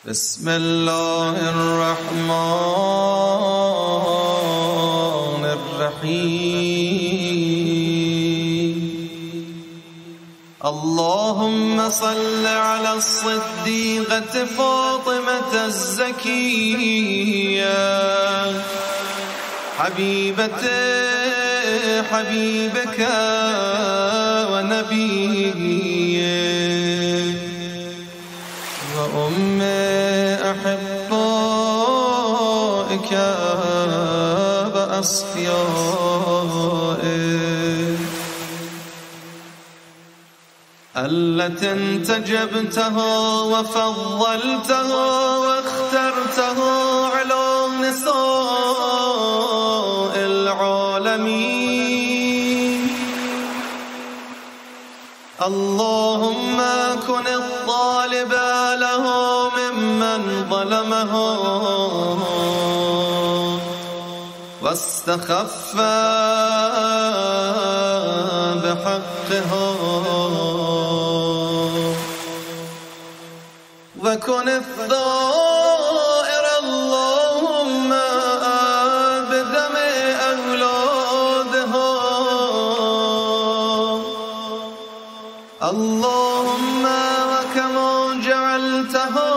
بسم الله الرحمن الرحيم. اللهم صل على الصديقة فاطمة الزكية حبيبة حبيبك ونبيك وأم أحبائك وأصفيائك التي انتجبتها وفضلتها واخترتها على نساء العالمين. اللهم كن الطالب لها ممن ظلمها واستخف بحقها، وكن الثائر اللهم بدم أولادها. اللهم وكما جعلتها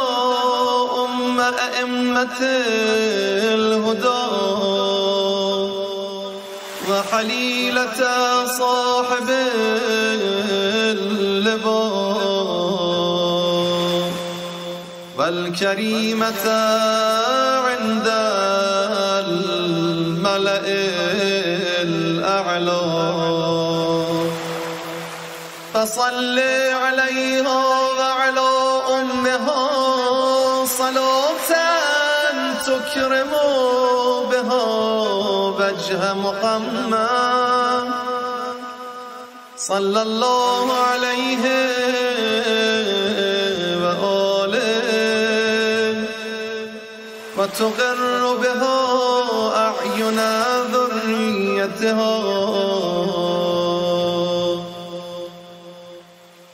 أم أئمة الهدى وحليلة صاحب اللباس والكريمة عند الملأ الأعلى، فصل عليها وعلى أمها صلاة تكرم بها وجه محمد صلى الله عليه وآله، وتقر بها أعين ذريتها،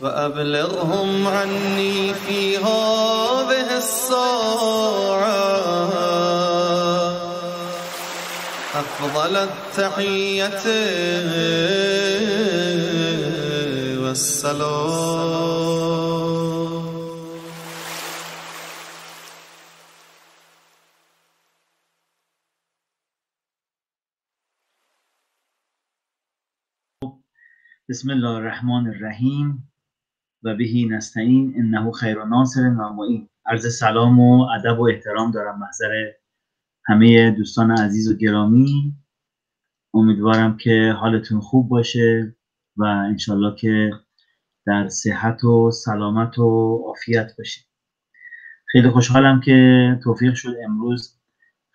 وأبلغهم عني في هذه الساعة أفضل التحية والسلام. بسم الله الرحمن الرحیم و بهی نستعین انه خیر ناصر و معین. عرض سلام و ادب و احترام دارم محضر همه دوستان عزیز و گرامی. امیدوارم که حالتون خوب باشه و انشالله که در صحت و سلامت و عافیت باشید. خیلی خوشحالم که توفیق شد امروز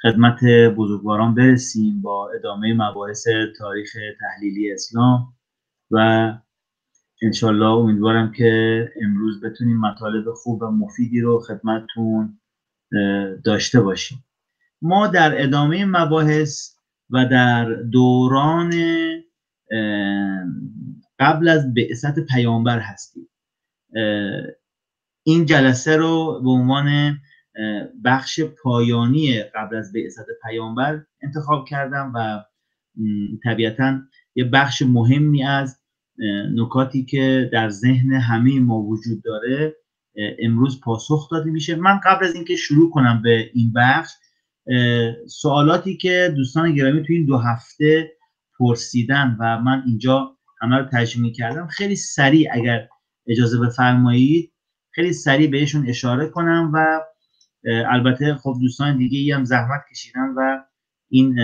خدمت بزرگواران برسیم با ادامه مباحث تاریخ تحلیلی اسلام و انشالله امیدوارم که امروز بتونیم مطالب خوب و مفیدی رو خدمتتون داشته باشیم. ما در ادامه مباحث و در دوران قبل از بعثت پیامبر هستیم. این جلسه رو به عنوان بخش پایانی قبل از بعثت پیامبر انتخاب کردم و طبیعتاً یه بخش مهمی از نکاتی که در ذهن همه ما وجود داره امروز پاسخ داده میشه. من قبل از اینکه شروع کنم به این بخش، سوالاتی که دوستان گرامی توی این 2 هفته پرسیدن و من اینجا همه رو ترجمه کردم، خیلی سریع اگر اجازه بفرمایید خیلی سریع بهشون اشاره کنم و البته خب دوستان دیگه هم زحمت کشیدن و این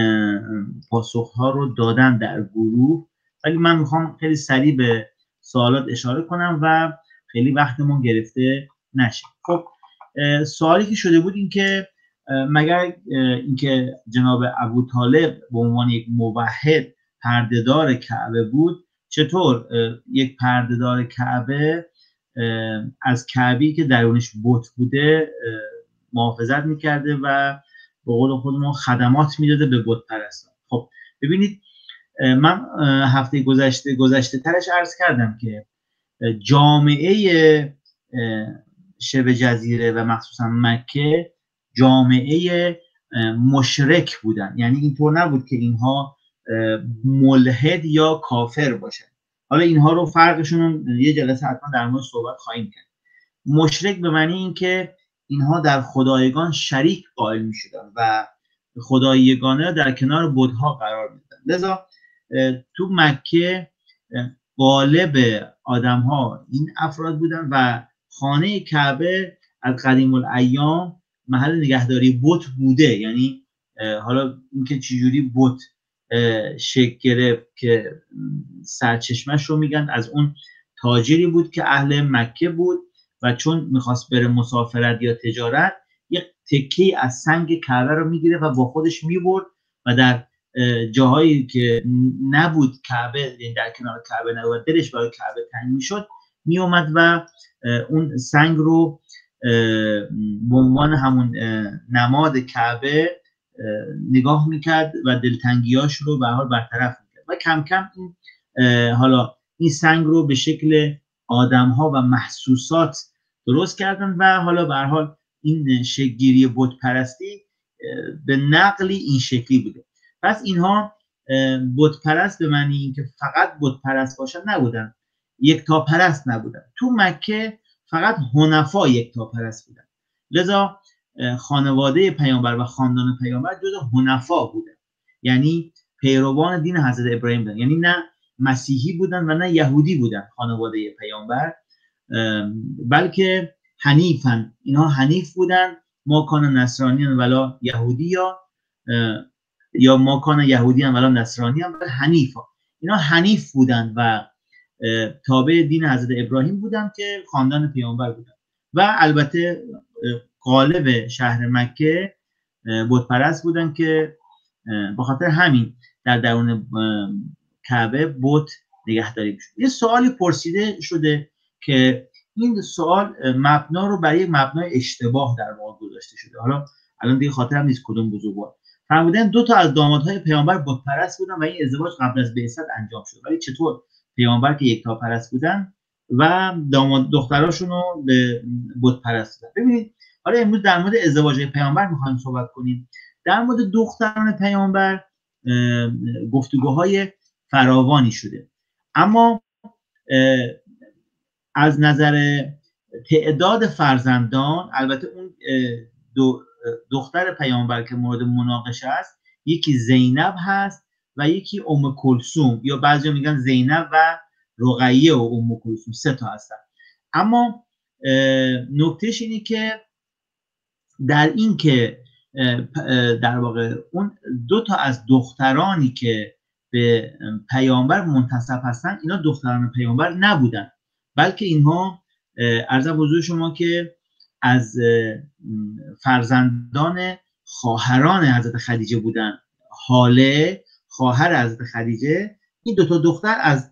پاسخ ها رو دادن در گروه، ولی من میخوام خیلی سریع به سوالات اشاره کنم و خیلی وقتمون گرفته نشه. خب سوالی که شده بود این که مگر اینکه جناب ابوطالب به عنوان یک موحد پردهدار کعبه بود، چطور یک پردهدار کعبه از کعبه‌ای که درونش بت بوده محافظت میکرده و به قول خودمون خدمات میداده به بت پرستان؟ خب ببینید، من هفته گذشته ترش عرض کردم که جامعه شبه جزیره و مخصوصا مکه جامعه مشرک بودن، یعنی اینطور نبود که اینها ملحد یا کافر باشن. حالا اینها رو فرقشون یه جلسه حتما در مورد صحبت خواهیم کرد. مشرک به معنی این که اینها در خدایگان شریک قائل می شدن و خدای یگانه در کنار بت‌ها قرار می دادن. لذا تو مکه غالب آدم ها این افراد بودن و خانه کعبه از قدیم الایام محل نگهداری بت بوده. یعنی حالا اینکه چجوری بت شکل گرفت که سرچشمش رو میگن از اون تاجری بود که اهل مکه بود و چون میخواست بره مسافرت یا تجارت یک تکی از سنگ کعبه رو میگیره و با خودش میبرد و در جاهایی که نبود کعبه، یعنی در کنار کعبه نبود، دلش برای کعبه تنگ میشد، میومد و اون سنگ رو به عنوان همون نماد کعبه نگاه میکرد و دلتنگیاش رو به حال برطرف میکرد و کم کم این حالا این سنگ رو به شکل آدم‌ها و محسوسات درست کردن و حالا به هر حال این شکل‌گیری بت پرستی به نقلی این شکلی بوده. پس اینها بت پرست به معنی اینکه فقط بت پرست باشن نبودن، یکتا پرست نبودن. تو مکه فقط حنفا یکتا پرست بودن. لذا خانواده پیامبر و خاندان پیامبر جزو حنفا بودن، یعنی پیروان دین حضرت ابراهیم بودن، یعنی نه مسیحی بودن و نه یهودی بودن خانواده پیامبر، بلکه حنیفن. اینها حنیف بودن، ما کان نصرانیان ولا یهودی یا ما کان یهودیان ولا نصرانیان ولی حنیفا. اینا حنیف بودن و تابع دین حضرت ابراهیم بودن که خاندان پیامبر بودن و البته غالب شهر مکه بت پرست بودن که به خاطر همین در درون کعبه بت نگهداری میشد. یه سوالی پرسیده شده که این سوال مبنا رو برای یک مبنای اشتباه در واقع گذاشته شده. حالا الان دیگه خاطرم نیست کدوم بزرگوار فرمودن دو تا از دامادهای پیامبر بت پرست بودن و این ازدواج قبل از بعثت انجام شد. ولی چطور پیامبر که یکتا پرست بودن و داماد دختراشون رو به بت پرست بودن؟ ببینید حالا امروز در مورد ازدواج پیامبر می‌خوایم صحبت کنیم. در مورد دختران پیامبر گفتگوهای فراوانی شده، اما از نظر تعداد فرزندان البته اون دختر پیامبر که مورد مناقشه است یکی زینب هست و یکی ام کلثوم، یا بعضیا میگن زینب و رقیه و ام کلثوم، سه تا هستن. اما نکتهش اینه که در این که در واقع اون دو تا از دخترانی که به پیامبر منتسب هستن اینا دختران پیامبر نبودن، بلکه اینها عرضم حضور شما که از فرزندان خواهران حضرت خدیجه بودن. حاله خواهر حضرت خدیجه، این دو تا دختر از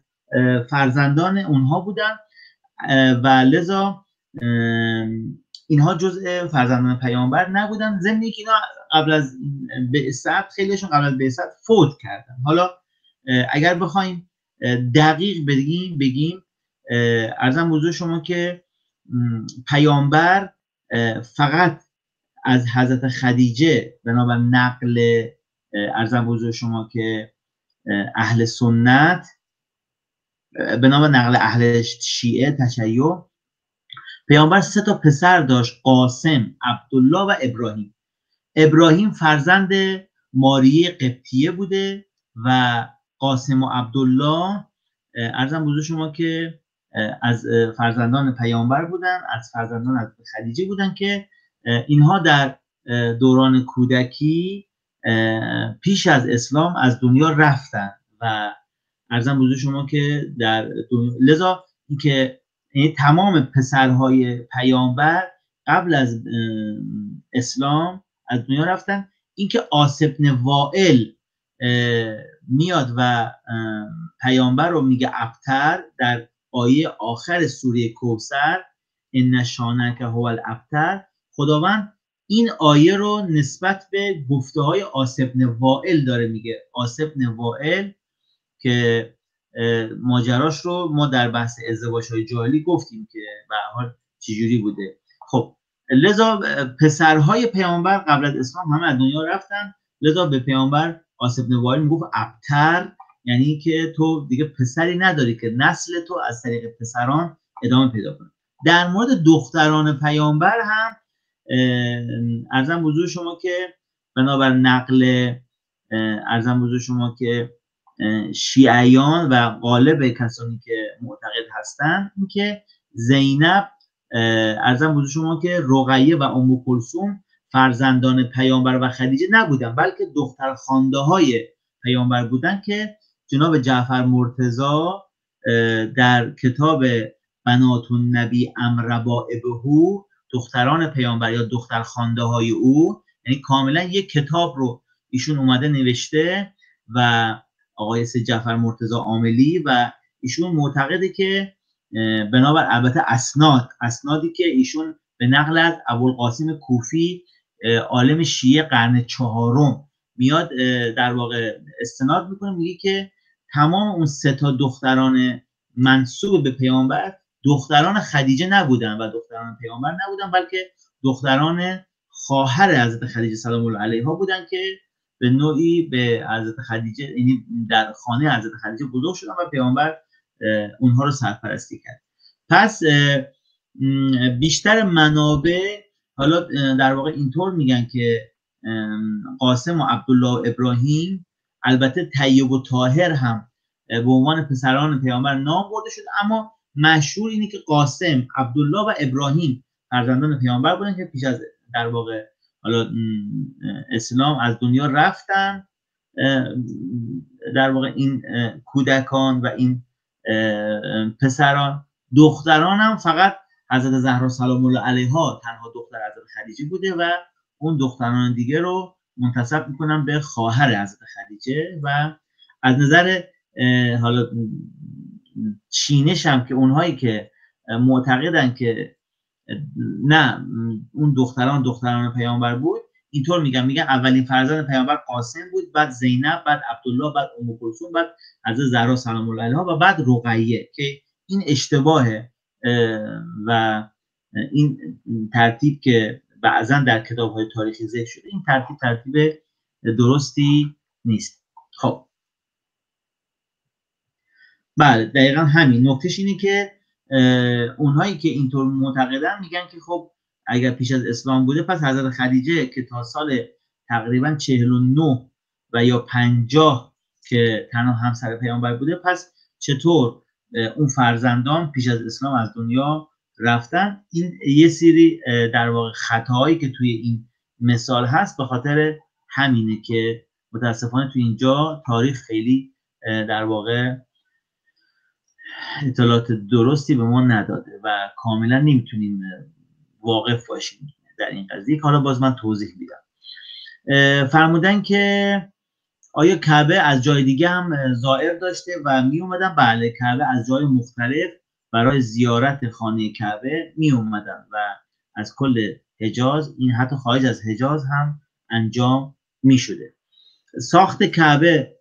فرزندان اونها بودن و لذا اینها جزء فرزندان پیامبر نبودن. ضمن اینکه اینا قبل از بعثت خیلیشون قبل از بعثت فوت کردن. حالا اگر بخوایم دقیق بگیم عرضم حضور شما که پیامبر فقط از حضرت خدیجه بنابر نقل عرضم حضور شما که اهل سنت، بنابر نقل اهل شیعه تشیع، پیامبر سه تا پسر داشت: قاسم، عبدالله و ابراهیم. ابراهیم فرزند ماریه قبطیه بوده و قاسم و عبدالله عرضم حضور شما که از فرزندان پیامبر بودن، از فرزندان از خدیجه بودن که اینها در دوران کودکی پیش از اسلام از دنیا رفتن و عرضم حضور شما که در لذا اینکه تمام پسرهای پیامبر قبل از اسلام از دنیا رفتن. اینکه آصف بن وائل میاد و پیامبر رو میگه ابتر در آیه آخر سوره کوثر، ان شانک هو الابتر، خداوند این آیه رو نسبت به گفته های آصف بن وائل داره میگه. آصف بن وائل که ماجراش رو ما در بحث ازدواج های جاهلی گفتیم که به هر حال چجوری بوده. خب لذا پسرهای پیامبر قبل از اسلام همه از دنیا رفتن، لذا به پیامبر آصف بن وائل میگفت ابتر، یعنی که تو دیگه پسری نداری که نسل تو از طریق پسران ادامه پیدا کنه. در مورد دختران پیامبر هم عرضم حضور شما که بنابر نقل عرضم حضور شما که شیعیان و غالب کسانی که معتقد هستند این که زینب عرضم حضور شما که رقیه و ام کلثوم فرزندان پیامبر و خدیجه نبودن، بلکه دختر خوانده های پیامبر بودن که جناب جعفر مرتضی در کتاب بنات النبی امربائبه، دختران پیامبر یا دختر خوانده های او، یعنی کاملا یک کتاب رو ایشون اومده نوشته و آقای سید جعفر مرتضی عاملی، و ایشون معتقده که بنابر البته اسنادی که ایشون به نقل از ابوالقاسم کوفی عالم شیعه قرن 4 میاد در واقع استناد میکنه، میگه که تمام اون 3 تا دختران منسوب به پیامبر دختران خدیجه نبودن و دختران پیامبر نبودن، بلکه دختران خواهر حضرت خدیجه سلام الله علیها بودن که به نوعی به حضرت خدیجه، یعنی در خانه حضرت خدیجه بزرگ شدن و پیامبر اونها رو سرپرستی کرد. پس بیشتر منابع حالا در واقع اینطور میگن که قاسم و عبدالله و ابراهیم، البته طیب و طاهر هم به عنوان پسران پیامبر نام برده شده، اما مشهور اینه که قاسم، عبدالله و ابراهیم فرزندان پیامبر بودن که پیش از در واقع حالا اسلام از دنیا رفتن. در واقع این کودکان و این پسران، دختران هم فقط حضرت زهرا سلام الله علیها تنها دختر حضرت خدیجه بوده و اون دختران دیگه رو منتسب میکنن به خواهر حضرت خدیجه. و از نظر حالا چینش هم که اونهایی که معتقدن که نه اون دختران پیامبر بود، اینطور میگن اولین فرزند پیامبر قاسم بود، بعد زینب، بعد عبدالله، بعد ام کلثوم، بعد حضرت زهرا سلام الله علیها و بعد رقیه، که این اشتباهه و این ترتیب که بعضا در کتاب‌های تاریخی ذکر شده این ترتیب درستی نیست. خب بله دقیقا همین نکتهش اینه که اونهایی که اینطور معتقدن میگن که خب اگر پیش از اسلام بوده پس حضرت خدیجه که تا سال تقریبا 49 و یا 50 که تنها همسر پیامبر بوده، پس چطور اون فرزندان پیش از اسلام از دنیا رفتن؟ این یه سری در واقع خطاهایی که توی این مثال هست به خاطر همینه که متاسفانه توی اینجا تاریخ خیلی در واقع اطلاعات درستی به ما نداده و کاملا نمیتونیم واقف باشیم در این قضیه. حالا باز من توضیح میدم. فرمودن که آیا کعبه از جای دیگه هم زائر داشته و می اومدن؟ بله، کعبه از جای مختلف برای زیارت خانه کعبه می اومدن و از کل حجاز، این حتی خارج از حجاز هم انجام می شده. ساخت کعبه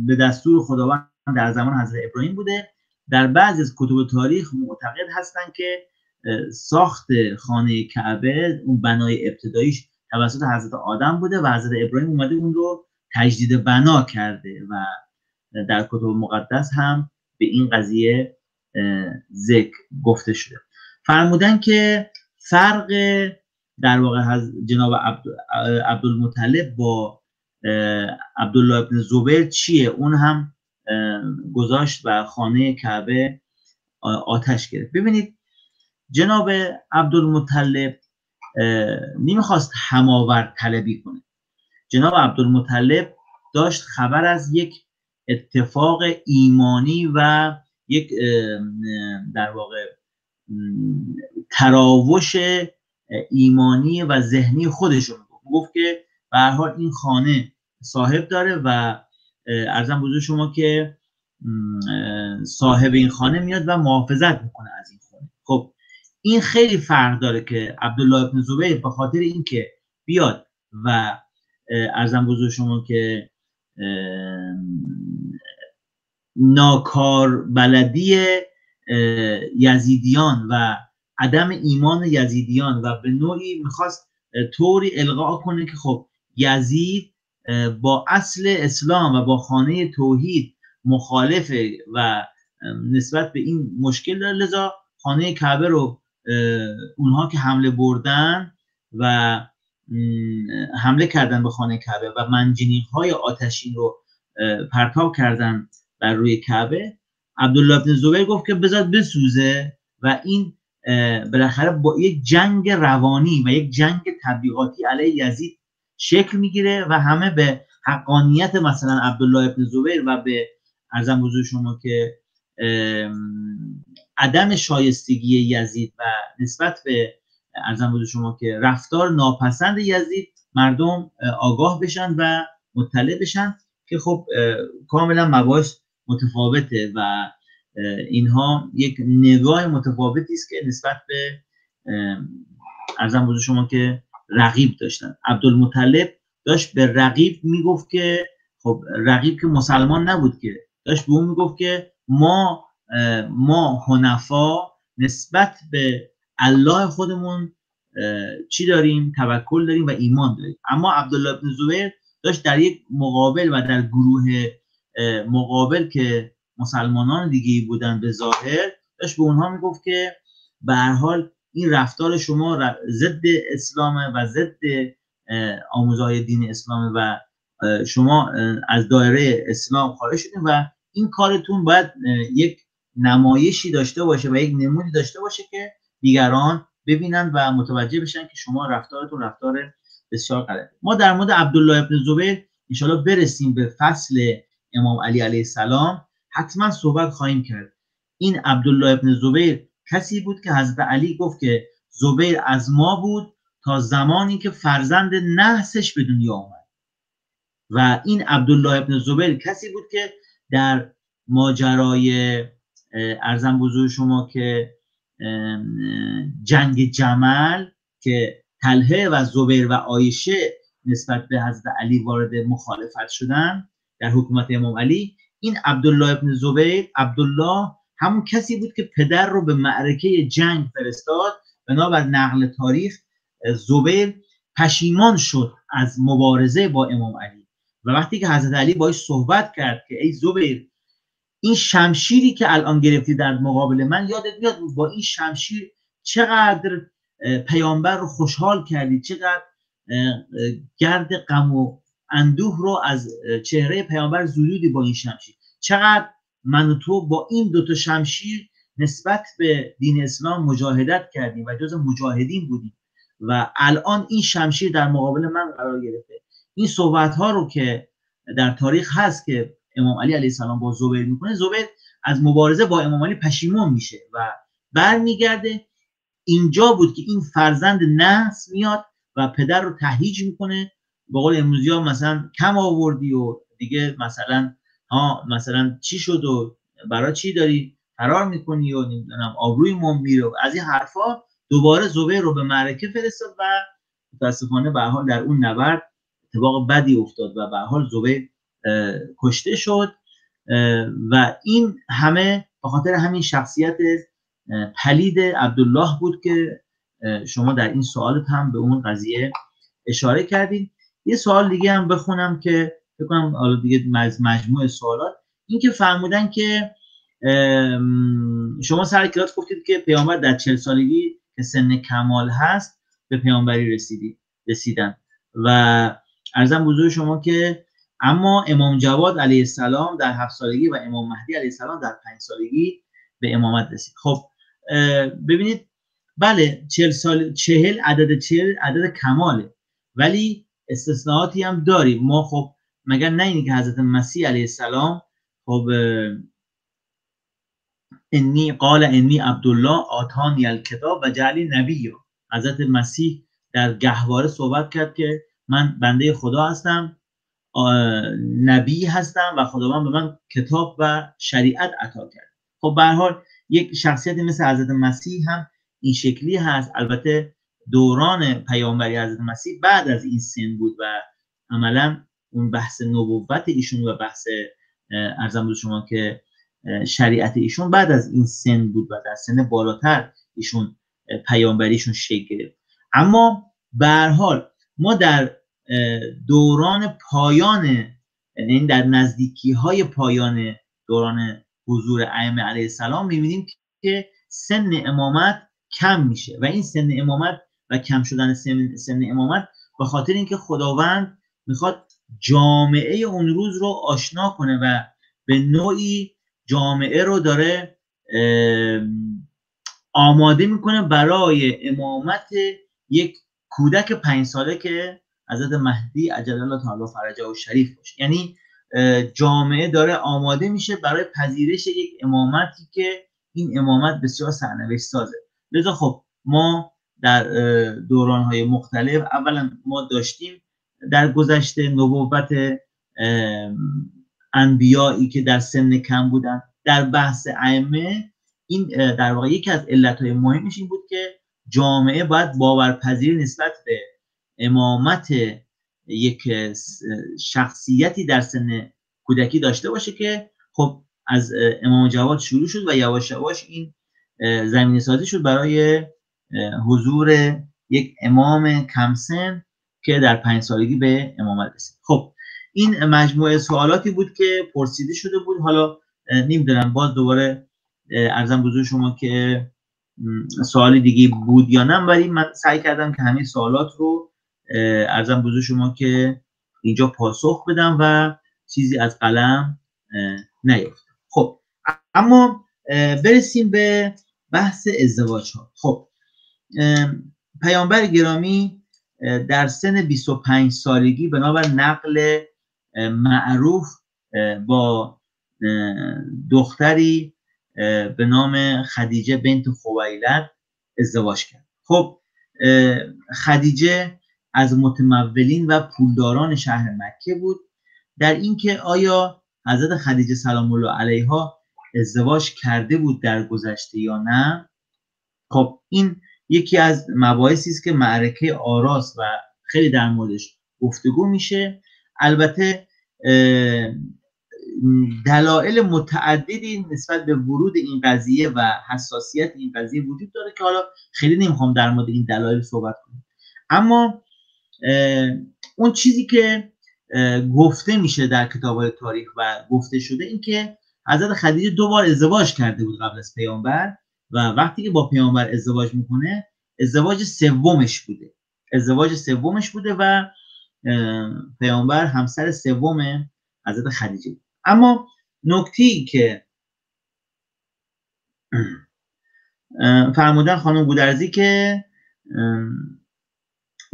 به دستور خداوند در زمان حضرت ابراهیم بوده. در بعضی از کتب تاریخ معتقد هستند که ساخت خانه کعبه، اون بنای ابتداییش توسط حضرت آدم بوده و حضرت ابراهیم اومده اون رو تجدید بنا کرده و در کتب مقدس هم به این قضیه ذکر گفته شده. فرمودن که فرق در واقع جناب عبدالمطلب با عبدالله ابن زبیر چیه؟ اون هم گذاشت و خانه کعبه آتش گرفت. ببینید جناب عبدالمطلب نمیخواست هماورد طلبی کنه. جناب عبدالمطلب داشت خبر از یک اتفاق ایمانی و یک در واقع تراوش ایمانی و ذهنی خودش رو گفت که به هر حال این خانه صاحب داره و عرضم بزرگ شما که صاحب این خانه میاد و محافظت میکنه از این خانه. خب این خیلی فرق داره که عبدالله ابن زبیر به خاطر اینکه بیاد و عرضم بزرگ شما که ناکار بلدی یزیدیان و عدم ایمان یزیدیان و به نوعی میخواست طوری القا کنه که خب یزید با اصل اسلام و با خانه توحید مخالفه و نسبت به این مشکل داره، لذا خانه کعبه رو اونها که حمله بردن و حمله کردن به خانه کعبه و منجنیق‌های آتشین رو پرتاب کردن بر روی کعبه، عبدالله ابن زبیر گفت که بذار بسوزه و این بالاخره با یک جنگ روانی و یک جنگ تبلیغاتی علیه یزید شکل میگیره و همه به حقانیت مثلا عبدالله ابن زبیر و به عرضم حضور شما که عدم شایستگی یزید و نسبت به عرضم حضور شما که رفتار ناپسند یزید مردم آگاه بشن و مطلع بشن که خب کاملا مباحث متفاوته و اینها یک نگاه متفاوتی است که نسبت به عرضم حضور شما که رقیب داشتن. عبدالمطلب داشت به رقیب میگفت که خب رقیب که مسلمان نبود، که داشت به اون میگفت که ما حنفا نسبت به الله خودمون چی داریم؟ توکل داریم و ایمان داریم. اما عبدالله ابن زبیر داشت در یک مقابل و در گروه مقابل که مسلمانان دیگه بودن به ظاهر، داشت به اونها میگفت که به هر حال این رفتار شما ضد اسلامه و ضد آموزهای دین اسلامه و شما از دایره اسلام خارج شدین و این کارتون باید یک نمایشی داشته باشه و یک نمودی داشته باشه که دیگران ببینن و متوجه بشن که شما رفتارتون رفتار بسیار غلطه. ما در مورد عبدالله ابن زبیر انشاءالله برسیم به فصل امام علی علیه السلام حتما صحبت خواهیم کرد. این عبدالله ابن زبیر کسی بود که حضرت علی گفت که زبیر از ما بود تا زمانی که فرزند نحسش به دنیا آمد و این عبدالله ابن زبیر کسی بود که در ماجرای عرضم بزرگ شما که جنگ جمل که طلحه و زبیر و عایشه نسبت به حضرت علی وارد مخالفت شدن در حکومت امام علی، این عبدالله ابن زبیر، عبدالله همون کسی بود که پدر رو به معرکه جنگ فرستاد. بنابر نقل تاریخ زبیر پشیمان شد از مبارزه با امام علی و وقتی که حضرت علی باهاش صحبت کرد که ای زبیر، این شمشیری که الان گرفتی در مقابل من، یادت میاد با این شمشیر چقدر پیامبر رو خوشحال کردی، چقدر گرد غم و اندوه رو از چهره پیامبر زدودی با این شمشیر، چقدر من و تو با این دوتا شمشیر نسبت به دین اسلام مجاهدت کردیم و جز مجاهدین بودیم و الان این شمشیر در مقابل من قرار گرفته. این صحبت ها رو که در تاریخ هست که امام علی علیه السلام با زبیر میکنه، زبیر از مبارزه با امام علی پشیمون میشه و برمیگرده. اینجا بود که این فرزند نحس میاد و پدر رو تهییج میکنه، به قول امروزی ها مثلا کم آوردی و دیگه مثلا چی شد و برای چی داری فرار میکنی و نمیدونم آبروی ما میره و از این حرفا. دوباره زبیر رو به معرکه فرستاد و متاسفانه به هر حال در اون نبرد اتفاق بدی افتاد و به هر حال زبیر کشته شد و این همه به خاطر همین شخصیت پلید عبدالله بود که شما در این سوالت هم به اون قضیه اشاره کردید. یه سوال دیگه هم بخونم که فکر کنم حالا دیگه مجموع سوالات، این که فرمودن که شما سر کلاس گفتید که پیامبر در 40 سالگی که سن کمال هست به پیامبری رسیدن و عرضم بزرگ شما که اما امام جواد علیه السلام در 7 سالگی و امام مهدی علیه السلام در 5 سالگی به امامت رسید. خب ببینید، بله 40 عدد کماله، ولی استثناءاتی هم داریم ما. خب مگر نه اینی که حضرت مسیح علیه السلام خب قال انی عبدالله آتانی الکتاب و جعلی نبی، حضرت مسیح در گهواره صحبت کرد که من بنده خدا هستم، نبی هستم و خداوند به من کتاب و شریعت عطا کرد. خب به هر حال یک شخصیتی مثل حضرت مسیح هم این شکلی هست. البته دوران پیامبری حضرت مسیح بعد از این سن بود و عملا اون بحث نبوت ایشون و بحث عرضم به شما که شریعت ایشون بعد از این سن بود و در سن بالاتر ایشون پیامبریشون شکل گرفت. اما به هر حال ما در دوران پایان، یعنی در نزدیکی های پایان دوران حضور ائمه علیه السلام می‌بینیم که سن امامت کم میشه و این سن امامت و کم شدن سن امامت به خاطر اینکه خداوند میخواد جامعه اون روز رو آشنا کنه و به نوعی جامعه رو داره آماده میکنه برای امامت یک کودک 5 ساله که حضرت مهدی عجل الله تعالی فرجه و شریف باشه. یعنی جامعه داره آماده میشه برای پذیرش یک امامتی که این امامت بسیار سرنوشت سازه. لذا خب ما در دوران‌های مختلف اولا ما داشتیم در گذشته نبوت انبیایی که در سن کم بودن. در بحث ائمه این در واقع یکی از علت‌های مهمش این بود که جامعه باید باورپذیری نسبت به امامت یک شخصیتی در سن کودکی داشته باشه که خب از امام جواد شروع شد و یواش یواش این زمینه سازی شد برای حضور یک امام کم سن که در 5 سالگی به امامت رسید. خب این مجموعه سوالاتی بود که پرسیده شده بود. حالا نمیدونم باز دوباره عرضم حضور شما که سوال دیگه بود یا نه، ولی من سعی کردم که همین سوالات رو عرضم حضور شما که اینجا پاسخ بدم و چیزی از قلم نیفته. خب اما برسیم به بحث ازدواج ها. خب پیامبر گرامی در سن 25 سالگی بنابر نقل معروف با دختری به نام خدیجه بنت خویلد ازدواج کرد. خب خدیجه از متمولین و پولداران شهر مکه بود. در اینکه آیا حضرت خدیجه سلام الله علیها ازدواج کرده بود در گذشته یا نه، خب این یکی از مباحثی است که معرکه آراست و خیلی در موردش گفتگو میشه. البته دلایل متعددی نسبت به ورود این قضیه و حساسیت این قضیه وجود داره که حالا خیلی نمیخوام در مورد این دلایل صحبت کنم. اما اون چیزی که گفته میشه در کتاب‌های تاریخ و گفته شده این که حضرت خدیجه 2 بار ازدواج کرده بود قبل از پیامبر و وقتی که با پیامبر ازدواج میکنه ازدواج سومش بوده و پیامبر همسر سوم حضرت خدیجه. اما نکته‌ای که فرمودن خانم گودرزی که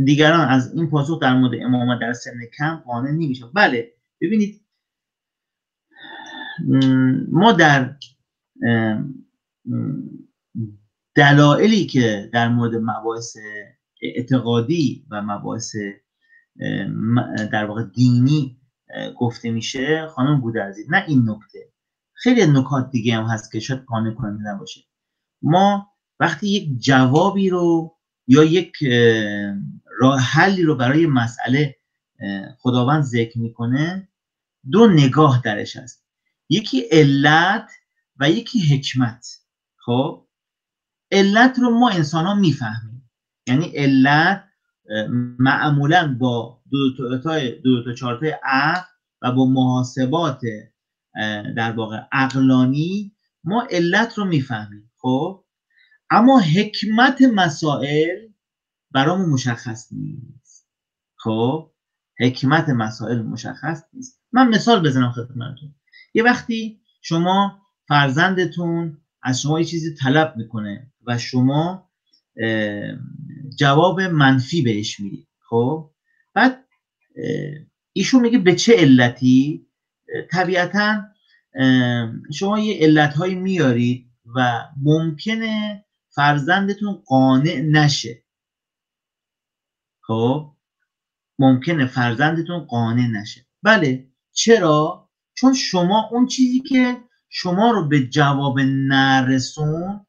دیگران از این پاسخ در مورد امامت در سن کم قانع نمیشن. بله ببینید ما در دلایلی که در مورد مباحث اعتقادی و مباحث در واقع دینی گفته میشه خانم گودرزی، نه این نکته، خیلی نکات دیگه هم هست که شاید قانع کننده نباشه. ما وقتی یک جوابی رو یا یک راه حلی رو برای مسئله خداوند ذکر میکنه 2 نگاه درش هست، یکی علت و یکی حکمت. خب علت رو ما انسان ها میفهمیم، یعنی علت معمولا با 2 تا 4 تا عقل و با محاسبات در واقع عقلانی ما علت رو میفهمیم. خب اما حکمت مسائل برامون مشخص نیست. خب حکمت مسائل مشخص نیست. من مثال بزنم خدمتتون. یه وقتی شما فرزندتون از شما یه چیزی طلب میکنه و شما جواب منفی بهش میدید، خب بعد ایشون میگه به چه علتی؟ طبیعتا شما یه علتهایی میارید و ممکنه فرزندتون قانع نشه. خب ممکنه فرزندتون قانع نشه. بله چرا؟ چون شما اون چیزی که شما رو به جواب نرسون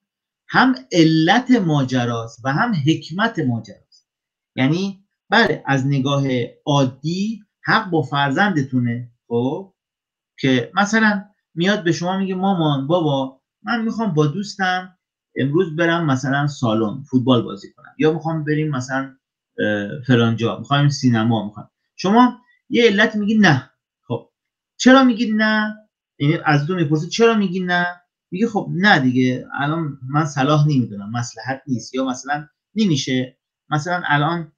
هم علت ماجراست و هم حکمت ماجراست. یعنی بله از نگاه عادی حق با فرزندتونه، خب که مثلا میاد به شما میگه مامان بابا من میخوام با دوستم امروز برم مثلا سالن فوتبال بازی کنم، یا میخوام بریم مثلا فلان جا، میخوایم سینما، میخوام. شما یه علت میگی نه. خب چرا میگی نه؟ یعنی از تو میپرسه چرا میگی نه؟ میگه خب نه دیگه، الان من صلاح نمیدونم، مصلحت نیست، یا مثلا نمیشه، مثلا الان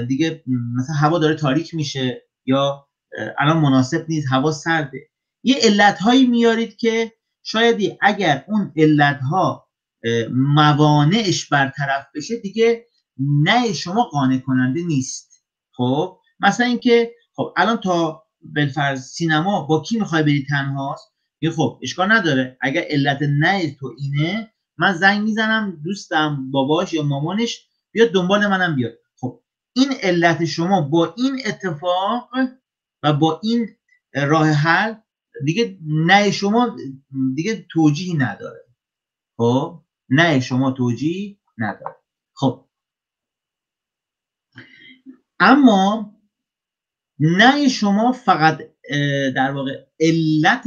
دیگه مثلا هوا داره تاریک میشه، یا الان مناسب نیست، هوا سرده. یه علت هایی میارید که شاید اگر اون علت ها موانعش برطرف بشه دیگه نه شما قانع کننده نیست. خب مثلا اینکه خب الان تا بالفرض سینما با کی میخوای بری تنهاست؟ یه خب اشکال نداره، اگر علت نه تو اینه، من زنگ میزنم دوستم باباش یا مامانش بیاد دنبال منم بیاد. خب این علت شما با این اتفاق و با این راه حل دیگه نه شما دیگه توجیهی نداره. خب نه شما توجیه نداره. خب اما نه شما فقط در واقع علت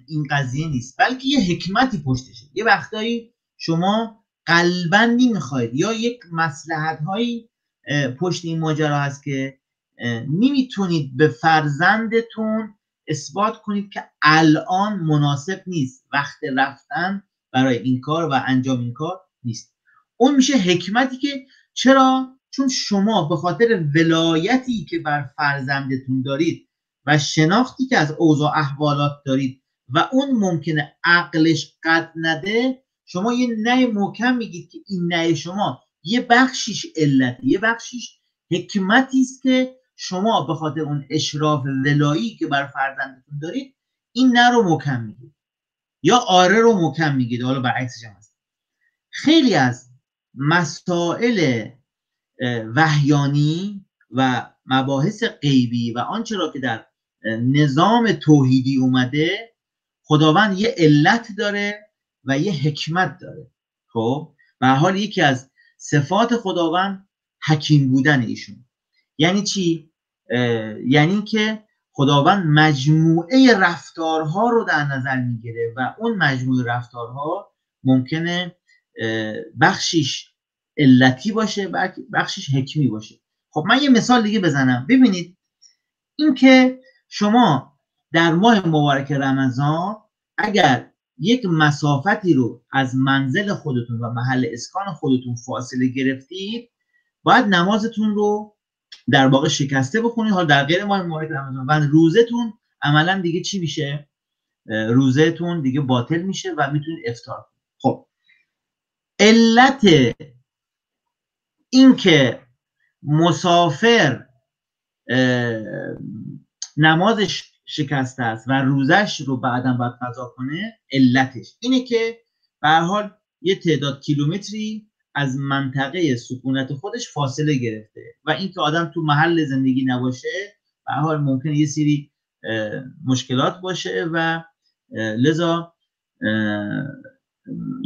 این قضیه نیست، بلکه یه حکمتی پشتشه. یه وقتایی شما قلباً نمیخواید، یا یک مصلحت هایی پشت این ماجرا هست که نمیتونید به فرزندتون اثبات کنید که الان مناسب نیست، وقت رفتن برای این کار و انجام این کار نیست. اون میشه حکمتی که چرا؟ چون شما به خاطر ولایتی که بر فرزندتون دارید و شناختی که از اوضاع احوالات دارید و اون ممکنه عقلش قد نده، شما یه نه محکم میگید که این نه شما یه بخشیش علته، یه بخشیش حکمتی است که شما به خاطر اون اشراف ولایی که بر فرزندتون دارید این نه رو محکم میگید، یا آره رو محکم میگید. حالا برعکسش هم هست. خیلی از مسائل وحیانی و مباحث غیبی و آنچه را که در نظام توحیدی اومده، خداوند یه علت داره و یه حکمت داره. خب به هر حال یکی از صفات خداوند حکیم بودن ایشون. یعنی چی؟ یعنی که خداوند مجموعه رفتارها رو در نظر میگیره و اون مجموعه رفتارها ممکنه بخشیش علتی باشه، بخشش حکمی باشه. خب من یه مثال دیگه بزنم. ببینید این که شما در ماه مبارک رمضان اگر یک مسافتی رو از منزل خودتون و محل اسکان خودتون فاصله گرفتید، باید نمازتون رو در واقع شکسته بخونید. حالا در غیر ماه مبارک رمضان و روزتون عملا دیگه چی میشه؟ روزتون دیگه باطل میشه و میتونید افطار کنید. خب علت این که مسافر نمازش شکسته است و روزش رو بعداً باید قضا کنه، علتش اینه که به هر حال یه تعداد کیلومتری از منطقه سکونت خودش فاصله گرفته و اینکه آدم تو محل زندگی نباشه به هر حال ممکنه یه سری مشکلات باشه و لذا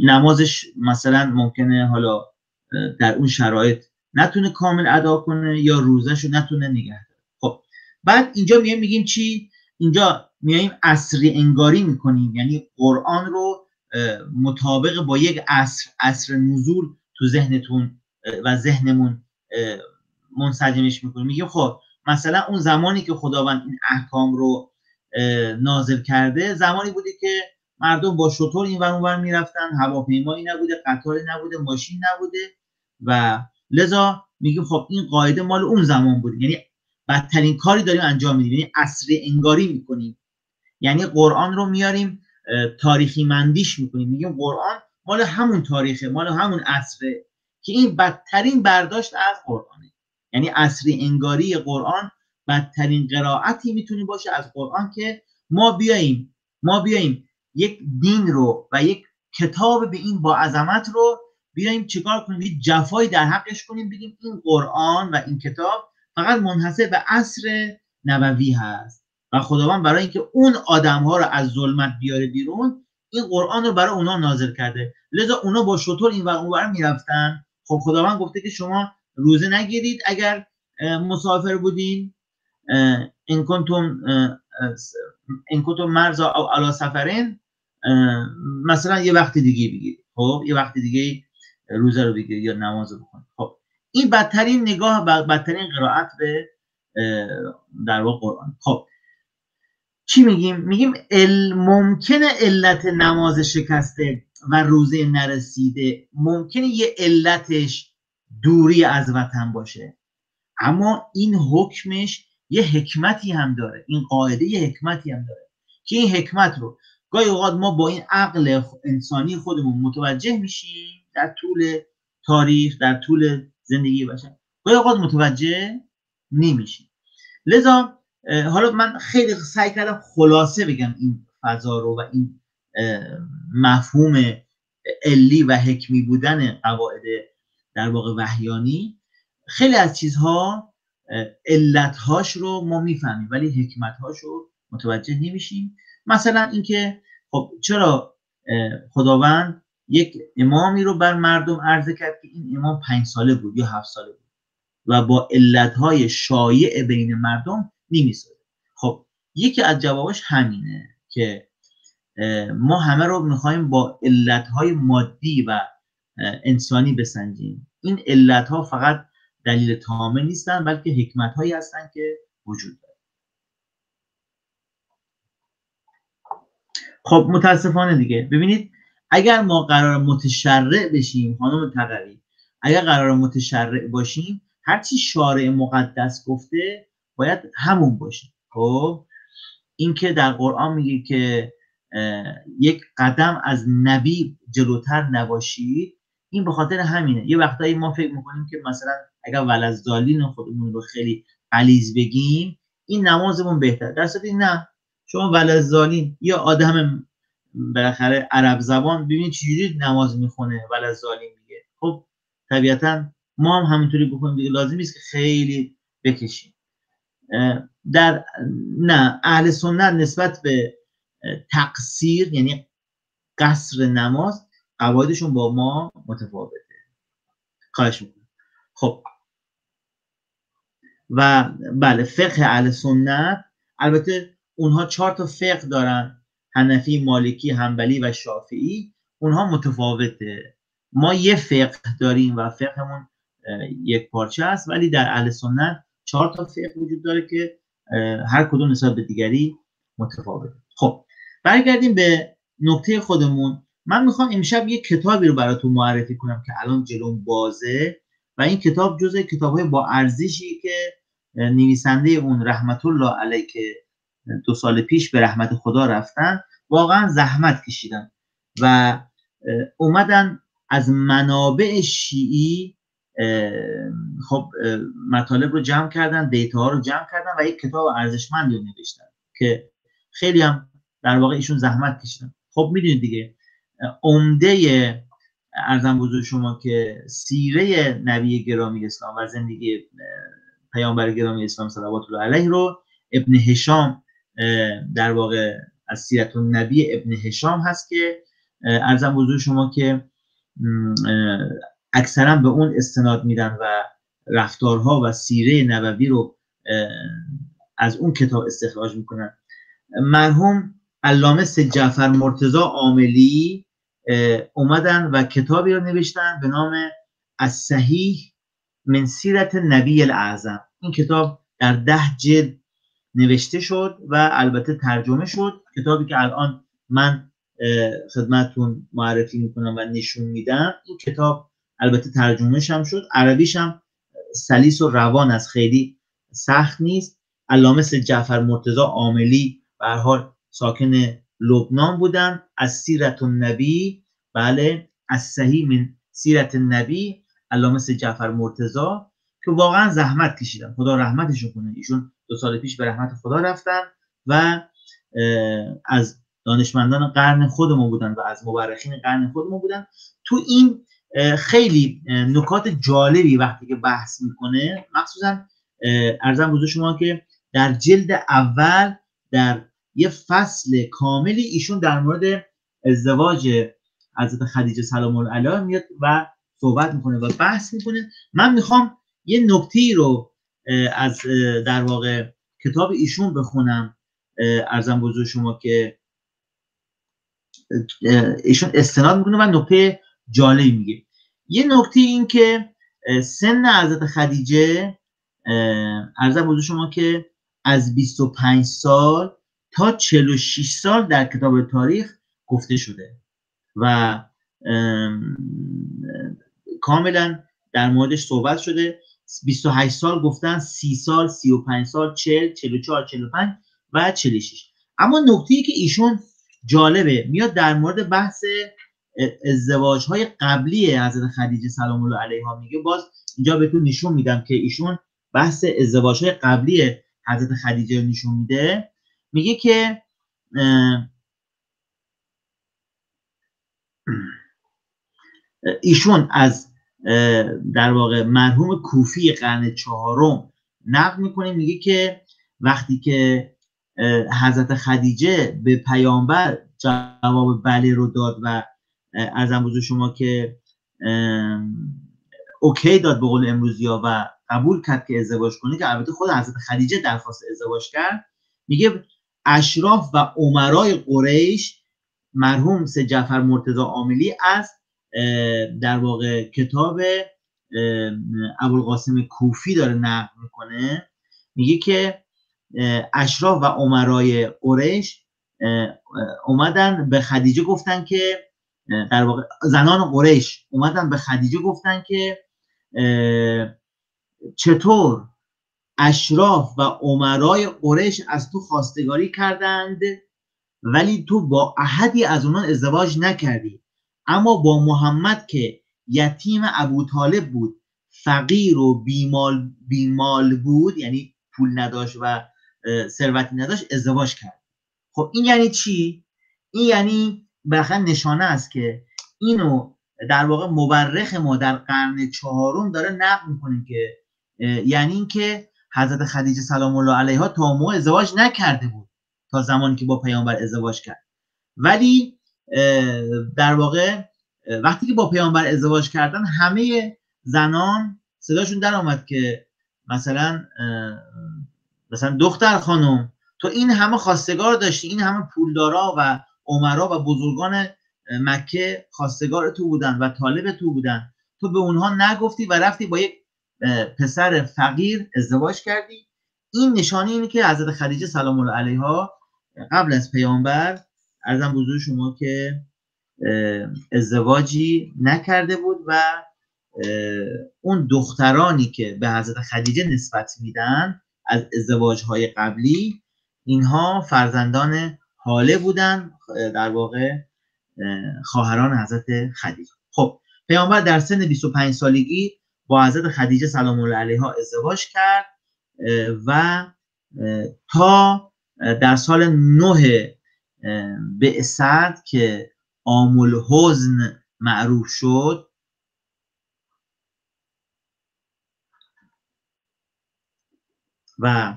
نمازش مثلا ممکنه حالا در اون شرایط نتونه کامل ادا کنه یا روزش رو نتونه نگه داره. خب بعد اینجا میگیم چی؟ اینجا میایم عصری انگاری میکنیم، یعنی قرآن رو مطابق با یک عصر نزول تو ذهنتون و ذهنمون منسجمش میکنیم. میگیم خب مثلا اون زمانی که خداوند این احکام رو نازل کرده، زمانی بوده که مردم با شتر این ور اون ور میرفتن، هواپیمایی نبوده، قطاری نبوده، ماشین نبوده و لذا میگیم خب این قاعده مال اون زمان بوده، یعنی بدترین کاری داریم انجام میدیم، یعنی عصری انگاری میکنیم، یعنی قرآن رو میاریم تاریخی مندیش میکنیم، میگیم قرآن مال همون تاریخه، مال همون عصره، که این بدترین برداشت از قرآنه. یعنی عصری انگاری قرآن بدترین قرائتی میتونه باشه از قرآن که ما بیاییم یک دین رو و یک کتاب به این با عظمت رو بیاییم چیکار کنیم؟ یک جفایی در حقش کنیم، بگیم این قرآن و این کتاب فقط منحصر به عصر نبوی هست و خداوند برای اینکه اون آدم‌ها رو از ظلمت بیاره بیرون، این قرآن رو برای اونا نازل کرده، لذا اونا با شتر این ور اون ور میرفتن. خب خداوند گفته که شما روزه نگیرید اگر مسافر بودین، این کنتم مرضا او علی سفرین، مثلا یه وقت دیگه بگیرید. خب یه وقت دیگه روزه رو بگیرید یا نماز رو بخونید. خب این بدترین نگاه و بدترین قرائت به در واقع قرآن. خب چی میگیم؟ میگیم ممکنه علت نماز شکسته و روزه نرسیده ممکنه یه علتش دوری از وطن باشه، اما این حکمش یه حکمتی هم داره، این قاعده یه حکمتی هم داره که این حکمت رو گاهی اوقات ما با این عقل انسانی خودمون متوجه میشیم در طول تاریخ، در طول زندگی بشر، گاهی اوقات متوجه نمیشیم. لذا حالا من خیلی سعی کردم خلاصه بگم این فضا رو و این مفهوم علی و حکمی بودن قواعد در واقع وحیانی. خیلی از چیزها علتهاش رو ما میفهمیم ولی حکمتهاش رو متوجه نمیشیم. مثلا اینکه خب چرا خداوند یک امامی رو بر مردم عرضه کرد که این امام 5 ساله بود یا 7 ساله بود و با علتهای شایع بین مردم نمیسازه. خب یکی از جوابش همینه که ما همه رو میخوایم با علتهای مادی و انسانی بسنجیم. این علتها فقط دلیل تمام نیستن بلکه حکمتهایی هستن که وجود داره. خب متاسفانه دیگه ببینید اگر ما قرار متشرع بشیم خانم تقوی، اگر قرار متشرع باشیم هرچی شارع مقدس گفته باید همون باشه. خب این که در قرآن میگه که یک قدم از نبی جلوتر نباشید، این به خاطر همینه. یه وقتایی ما فکر میکنیم که مثلا اگر ولذالین خودمون رو خیلی غلیظ بگیم این نمازمون بهتر، در صورتی نه. شما ولذالین یا آدم بالاخره عرب زبان ببینید چجوری نماز میخونه ولذالین میگه، خب طبیعتا ما هم همینطوری بکنیم دیگه، لازم نیست که خیلی بکشیم. در نه اهل سنت نسبت به تقصیر یعنی قصر نماز قواعدشون با ما متفاوته. خواهش میکنم. خب و بله فقه اهل سنت، البته اونها 4 تا فقه دارن، حنفی، مالکی، حنبلی و شافعی. اونها متفاوته. ما یه فقه داریم و فقهمون یک پارچه است، ولی در اهل سنت 4 تا فقه وجود داره که هر کدوم نسبت به دیگری متفاوته. خب برگردیم به نکته خودمون. من میخوام امشب یک کتابی رو براتون معرفی کنم که الان جلوم بازه و این کتاب جزء کتاب‌های با ارزشی که نویسنده اون رحمت الله علیه که 2 سال پیش به رحمت خدا رفتن واقعا زحمت کشیدن و اومدن از منابع شیعی خب مطالب رو جمع کردن، دیتا رو جمع کردن و یک کتاب ارزشمندی رو نوشتن که خیلی هم در واقع ایشون زحمت کشیدن. خب میدونید دیگه عمده ارزم بزرگ شما که سیره نبی گرامی اسلام و زندگی پیامبر گرامی اسلام صلوات الله علیه رو ابن هشام در واقع از سیرت النبی ابن هشام هست که ارزم بزرگ شما که اکثرا به اون استناد میدن و رفتارها و سیره نبوی رو از اون کتاب استخراج میکنن. مرحوم علامه سید جعفر مرتضی عاملی اومدن و کتابی رو نوشتن به نام الصحیح من سیرت نبی الاعظم. این کتاب در 10 جلد نوشته شد و البته ترجمه شد. کتابی که الان من خدمتتون معرفی میکنم و نشون میدم، این کتاب البته ترجمهش هم شد، عربیش هم سلیس و روان است، خیلی سخت نیست. علامه سید جعفر مرتضی عاملی به هر حال ساکن لبنان بودن. از سیرت النبی، بله از صحیح من سیرت النبی، علامه سید جعفر مرتضی که واقعا زحمت کشیدن، خدا رحمتشون کنه. ایشون 2 سال پیش به رحمت خدا رفتن و از دانشمندان قرن خودمون بودن و از مورخین قرن خودمون بودن. تو این خیلی نکات جالبی وقتی که بحث میکنه، مخصوصا ارزم بزرگ شما که در جلد اول در یه فصل کاملی ایشون در مورد ازدواج حضرت خدیجه سلام الله علیها میاد و صحبت میکنه و بحث میکنه. من میخوام یه نکته رو از در واقع کتاب ایشون بخونم. ارزم بزرگ شما که ایشون استناد میکنه و نکته جالبی میگه. یه نکته این که سن حضرت خدیجه عرضم حضور شما که از 25 سال تا 46 سال در کتاب تاریخ گفته شده و کاملا در موردش صحبت شده. 28 سال گفتن، 30 سال، 35 سال، 40، 44، 45 و 46. اما نکته‌ای که ایشون جالبه میاد در مورد بحث ازدواج‌های قبلی حضرت خدیجه سلام الله علیها میگه. باز اینجا بهتون نشون میدم که ایشون بحث ازدواج‌های قبلی حضرت خدیجه رو نشون میده. میگه که ایشون از در واقع مرحوم کوفی قرن 4 نقل میکنه، میگه که وقتی که حضرت خدیجه به پیامبر جواب بله رو داد و عرضم بزرگ شما که اوکی داد به قول امروزیا و قبول کرد که ازدواج کنه، که البته خود حضرت خدیجه درخواست ازدواج کرد، میگه اشراف و امرای قریش، مرحوم سید جعفر مرتضی عاملی از در واقع کتاب ابوالقاسم کوفی داره نقل میکنه، میگه که اشراف و امرای قریش اومدن به خدیجه گفتن که در واقع زنان قریش اومدن به خدیجه گفتن که چطور اشراف و امرای قریش از تو خواستگاری کردند ولی تو با احدی از اونان ازدواج نکردی، اما با محمد که یتیم ابو طالب بود، فقیر و بیمال بود، یعنی پول نداشت و ثروتی نداشت، ازدواج کرد. خب این یعنی چی؟ این یعنی بالاخره نشانه است که اینو در واقع مورخ ما در قرن 4 داره نقل میکنه که یعنی این که حضرت خدیجه سلام الله علیها تا موقع ازدواج نکرده بود تا زمانی که با پیامبر ازدواج کرد، ولی در واقع وقتی که با پیامبر ازدواج کردن همه زنان صداشون در آمد که مثلا دختر خانم تو این همه خواستگار داشتی، این همه پولدارا و امرا و بزرگان مکه خواستگار تو بودن و طالب تو بودن، تو به اونها نگفتی و رفتی با یک پسر فقیر ازدواج کردی. این نشانه اینه که حضرت خدیجه سلام الله علیها قبل از پیامبر عرضم بزرگ شما که ازدواجی نکرده بود و اون دخترانی که به حضرت خدیجه نسبت میدن از ازدواجهای قبلی، اینها فرزندان حاله بودن، در واقع خواهران حضرت خدیجه. خب پیامبر در سن 25 سالگی با حضرت خدیجه سلام الله علیها ازدواج کرد و تا در سال 9 بعثت که عام الحزن معروف شد و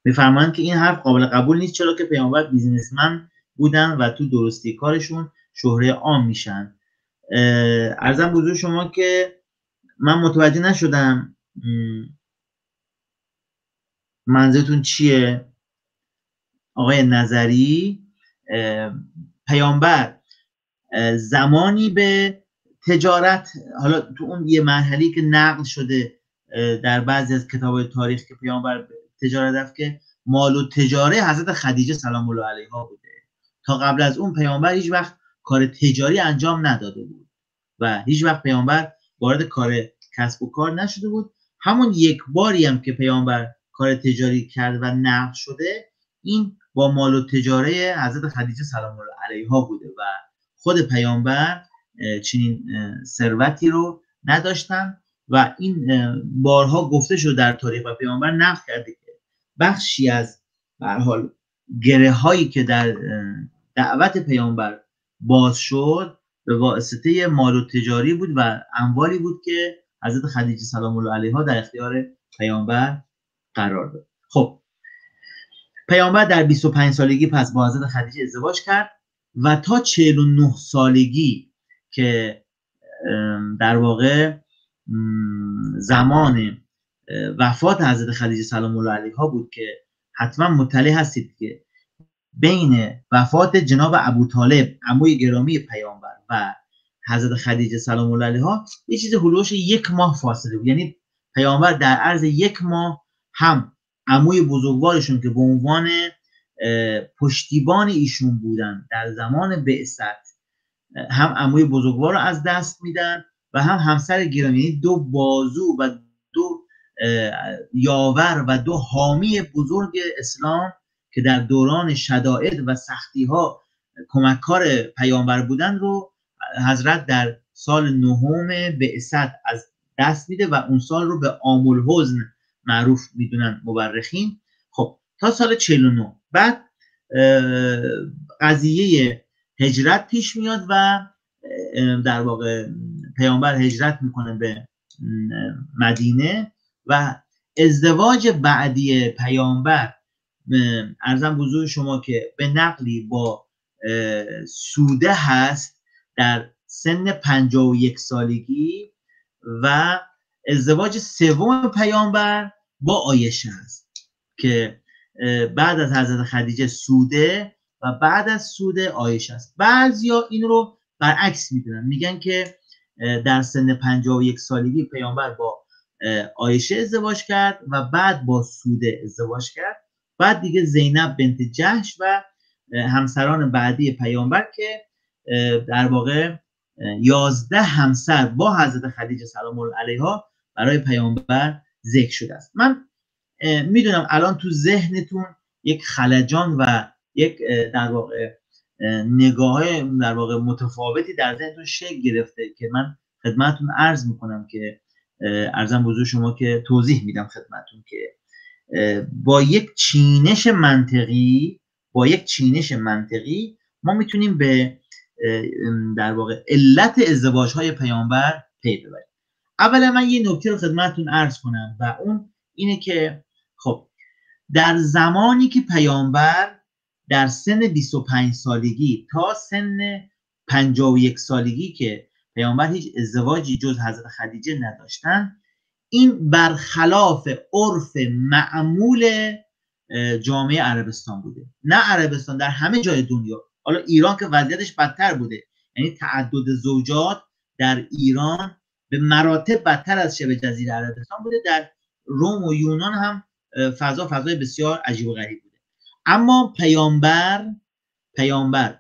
میفرمایند که این حرف قابل قبول نیست، چرا که پیامبر بیزینسمن بودن و تو درستی کارشون شهره عام میشن. عرضم بزرگ شما که من متوجه نشدم منظورتون چیه آقای نظری. پیامبر زمانی به تجارت، حالا تو اون یه مرحله‌ای که نقل شده در بعضی از کتاب تاریخ که پیامبر تجارت رفت که مال و تجاره حضرت خدیجه سلام الله علیها بوده، تا قبل از اون پیامبر هیچ وقت کار تجاری انجام نداده بود و هیچ وقت پیامبر وارد کار کسب و کار نشده بود. همون یک باری هم که پیامبر کار تجاری کرد و نقل شده، این با مال و تجاره حضرت خدیجه سلام الله علیها بوده و خود پیامبر چنین ثروتی رو نداشتن و این بارها گفته شد در تاریخ و پیامبر نقل کرده که بخشی از به هر حال گره هایی که در دعوت پیامبر باز شد به واسطه مال و تجاری بود و اموالی بود که حضرت خدیجه سلام الله علیها در اختیار پیامبر قرار داد. خب پیامبر در 25 سالگی پس با حضرت خدیجه ازدواج کرد و تا 49 سالگی که در واقع زمان وفات حضرت خدیجه سلام الله علیها بود که حتما مطلع هستید که بین وفات جناب ابو طالب عموی گرامی پیامبر و حضرت خدیجه سلام الله علیها یه چیز هلوش 1 ماه فاصله بود. یعنی پیامبر در عرض 1 ماه هم عموی بزرگوارشون که به عنوان پشتیبان ایشون بودن در زمان بعثت، هم عموی بزرگوار رو از دست میدن و هم همسر گرامی، یعنی 2 بازو و 2 یاور و 2 حامی بزرگ اسلام که در دوران شدائد و سختی ها کمککار پیامبر بودن رو حضرت در سال 9 بعثت از دست میده و اون سال رو به عام الحزن معروف میدونن مورخین. خب تا سال 49 بعد قضیه هجرت پیش میاد و در واقع پیامبر هجرت میکنه به مدینه و ازدواج بعدی پیامبر عرضم بزرگ شما که به نقلی با سوده هست در سن 51 سالگی و ازدواج سوم پیامبر با عایشه است که بعد از حضرت خدیجه سوده و بعد از سوده عایشه است. بعضیا این رو برعکس میدونن، میگن که در سن 51 سالگی پیامبر با عایشه ازدواج کرد و بعد با سوده ازدواج کرد، بعد دیگه زینب بنت جحش و همسران بعدی پیامبر که در واقع 11 همسر با حضرت خدیجه سلام الله علیها برای پیامبر ذکر شده است. من میدونم الان تو ذهنتون یک خلجان و یک در واقع نگاه در واقع متفاوتی در ذهنتون شکل گرفته که من خدمتتون عرض میکنم که عرضم بزرگ شما که توضیح میدم خدمتتون که با یک چینش منطقی ما میتونیم به در واقع علت ازدواج های پیامبر پی ببریم. اولا من یه نکته رو خدمتتون عرض کنم و اون اینه که خب در زمانی که پیامبر در سن 25 سالگی تا سن 51 سالگی که پیامبر هیچ ازدواجی جز حضرت خدیجه نداشتن، این برخلاف عرف معمول جامعه عربستان بوده. نه عربستان، در همه جای دنیا. حالا ایران که وضعیتش بدتر بوده، یعنی تعدد زوجات در ایران به مراتب بدتر از شبه جزیره عربستان بوده. در روم و یونان هم فضای بسیار عجیب و غریب بوده. اما پیامبر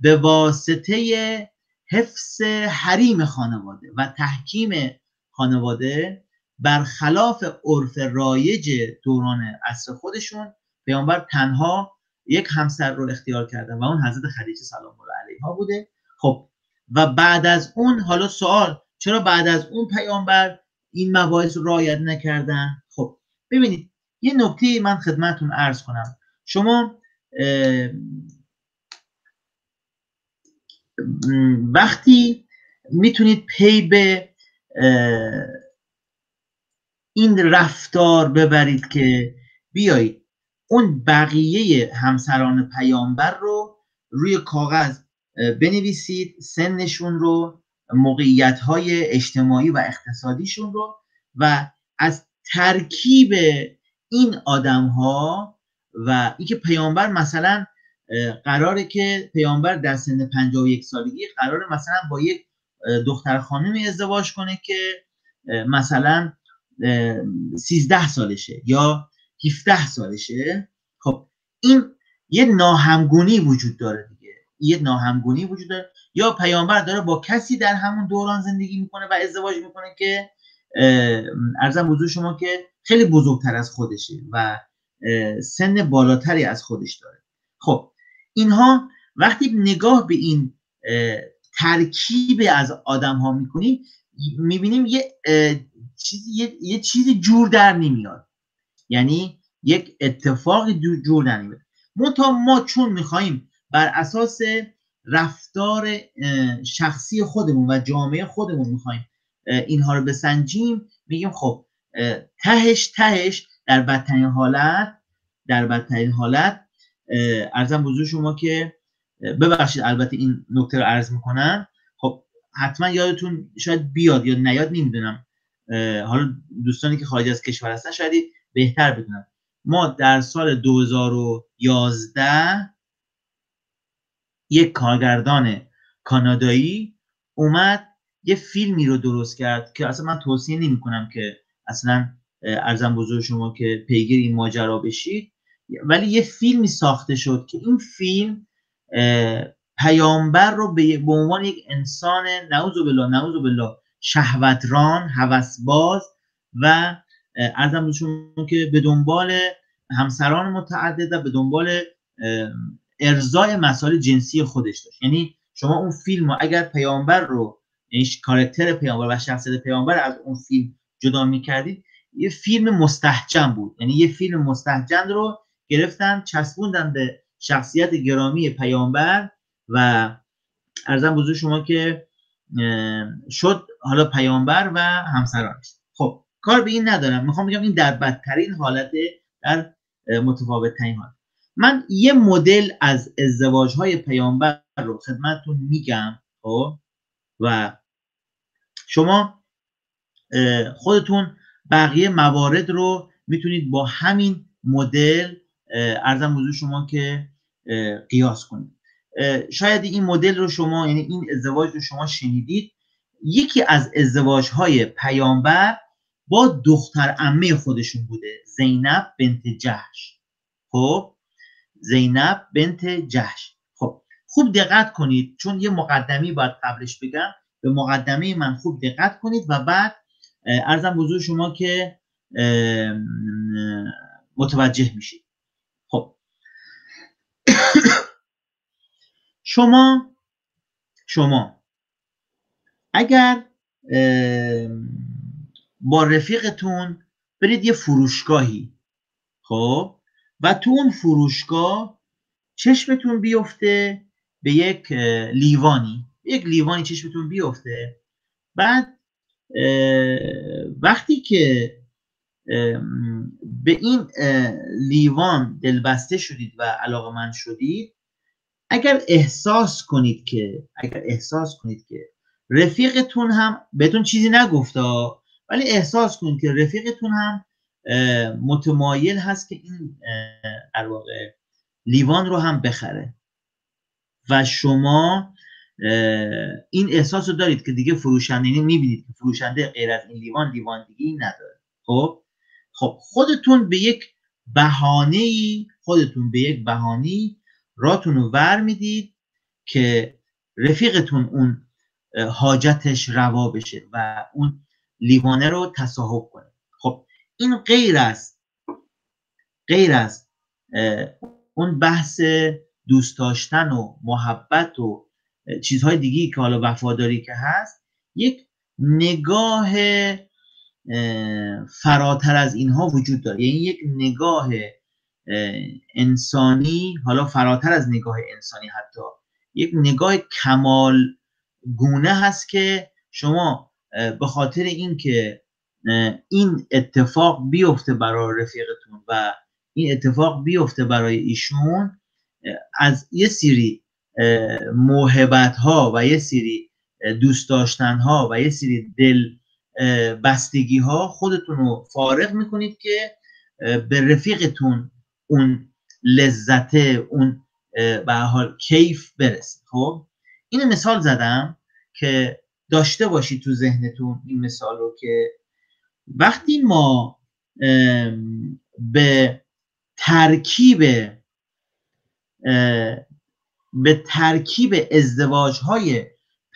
به واسطه حفظ حریم خانواده و تحکیم خانواده برخلاف عرف رایج دوران عصر خودشون، پیامبر تنها یک همسر رو اختیار کردن و اون حضرت خدیجه سلام الله علیها بوده. خب و بعد از اون، حالا سوال، چرا بعد از اون پیامبر این مباحث رو رعایت نکردن؟ خب ببینید یه نکته من خدمتتون عرض کنم. شما وقتی میتونید پی به این رفتار ببرید که بیایید اون بقیه همسران پیامبر رو روی کاغذ بنویسید، سنشون رو، موقعیت‌های اجتماعی و اقتصادیشون رو، و از ترکیب این آدم‌ها و اینکه پیامبر مثلا قراره که پیامبر در سن 51 سالگی قراره مثلا با یک دختر خانمی ازدواج کنه که مثلا 13 سالشه یا 17 سالشه. خب این یه ناهمگونی وجود داره دیگه، یا پیامبر داره با کسی در همون دوران زندگی میکنه و ازدواج میکنه که عرضم حضور شما که خیلی بزرگتر از خودشه و سن بالاتری از خودش داره. خب اینها وقتی نگاه به این ترکیب از آدم ها میکنیم، میبینیم یه چیزی جور در نمیاد، یعنی یک اتفاق جور در نمیاد. ما چون میخواییم بر اساس رفتار شخصی خودمون و جامعه خودمون میخواییم اینها رو بسنجیم، میگیم خب تهش در بدترین حالت عرضم بزرگ شما که ببخشید البته این نکته رو عرض میکنم، خب حتما یادتون شاید بیاد یا نیاد نمیدونم، حالا دوستانی که خارج از کشور هستن شاید بهتر بدونم. ما در سال 2011 یک کانادایی اومد یه فیلمی رو درست کرد که اصلا من توصیه نمی کنم که اصلا عرضم بزرگ شما که پیگیر این ماجرا بشید، ولی یه فیلمی ساخته شد که این فیلم پیامبر رو به عنوان یک انسان نعوذ بالله شهوتران، هوسباز و عرضم بزرگ شما که به دنبال همسران متعدد و به دنبال ارضای مسائل جنسی خودش داشت. یعنی شما اون فیلم رو اگر پیامبر رو، یعنی کاراکتر پیامبر و شخصیت پیامبر از اون فیلم جدا می‌کردید، یه فیلم مستحجن بود. یعنی یه فیلم مستحجن رو گرفتن چسبوندن به شخصیت گرامی پیامبر و عرضم بزرگ شما که شد حالا پیامبر و همسرانش. خب کار به این ندارم، میخوام بگم این در بدترین حالت، در متفاوت ترین حالت. من یه مدل از ازدواج‌های پیامبر رو خدمتتون میگم و شما خودتون بقیه موارد رو میتونید با همین مدل عرضم حضور شما که قیاس کنید. شاید این مدل رو شما، یعنی این ازدواج رو شما شنیدید. یکی از ازدواج‌های پیامبر با دختر عمه خودشون بوده، زینب بنت جحش. خب زینب بنت جحش. خب خوب دقت کنید، چون یه مقدمی باید قبلش بگم، به مقدمه من خوب دقت کنید و بعد عرضم بزرگ شما که متوجه میشید. خب شما اگر با رفیقتون برید یه فروشگاهی، خب و تو اون فروشگاه چشمتون بیفته به یک لیوانی چشمتون بیفته، بعد وقتی که به این لیوان دلبسته شدید و علاقه‌مند شدید، اگر احساس کنید که رفیقتون هم بهتون چیزی نگفته، ولی احساس کنید که رفیقتون هم متمایل هست که این در واقع لیوان رو هم بخره و شما این احساس رو دارید که دیگه فروشنده، یعنی میبینید که فروشنده غیر از این لیوان دیگه‌ای نداره. خب خودتون به یک بهانه‌ای راتون رو ور میدید که رفیقتون اون حاجتش روا بشه و اون لیوانه رو تصاحب کنه. خب این غیر از اون بحث دوست داشتن و محبت و چیزهای دیگی که حالا وفاداری که هست، یک نگاه فراتر از اینها وجود داره. یعنی یک نگاه انسانی، حالا فراتر از نگاه انسانی، حتی یک نگاه کمال گونه هست که شما به خاطر اینکه این اتفاق بیفته برای رفیقتون و این اتفاق بیفته برای ایشون، از یه سری موهبت ها و یه سری دوست داشتن ها و یه سری دل بستگی ها خودتون رو فارغ میکنید که به رفیقتون اون لذته، اون به هر حال کیف برسید. خب این مثال زدم که داشته باشید تو ذهنتون این مثال رو که وقتی ما به ترکیب ازدواج‌های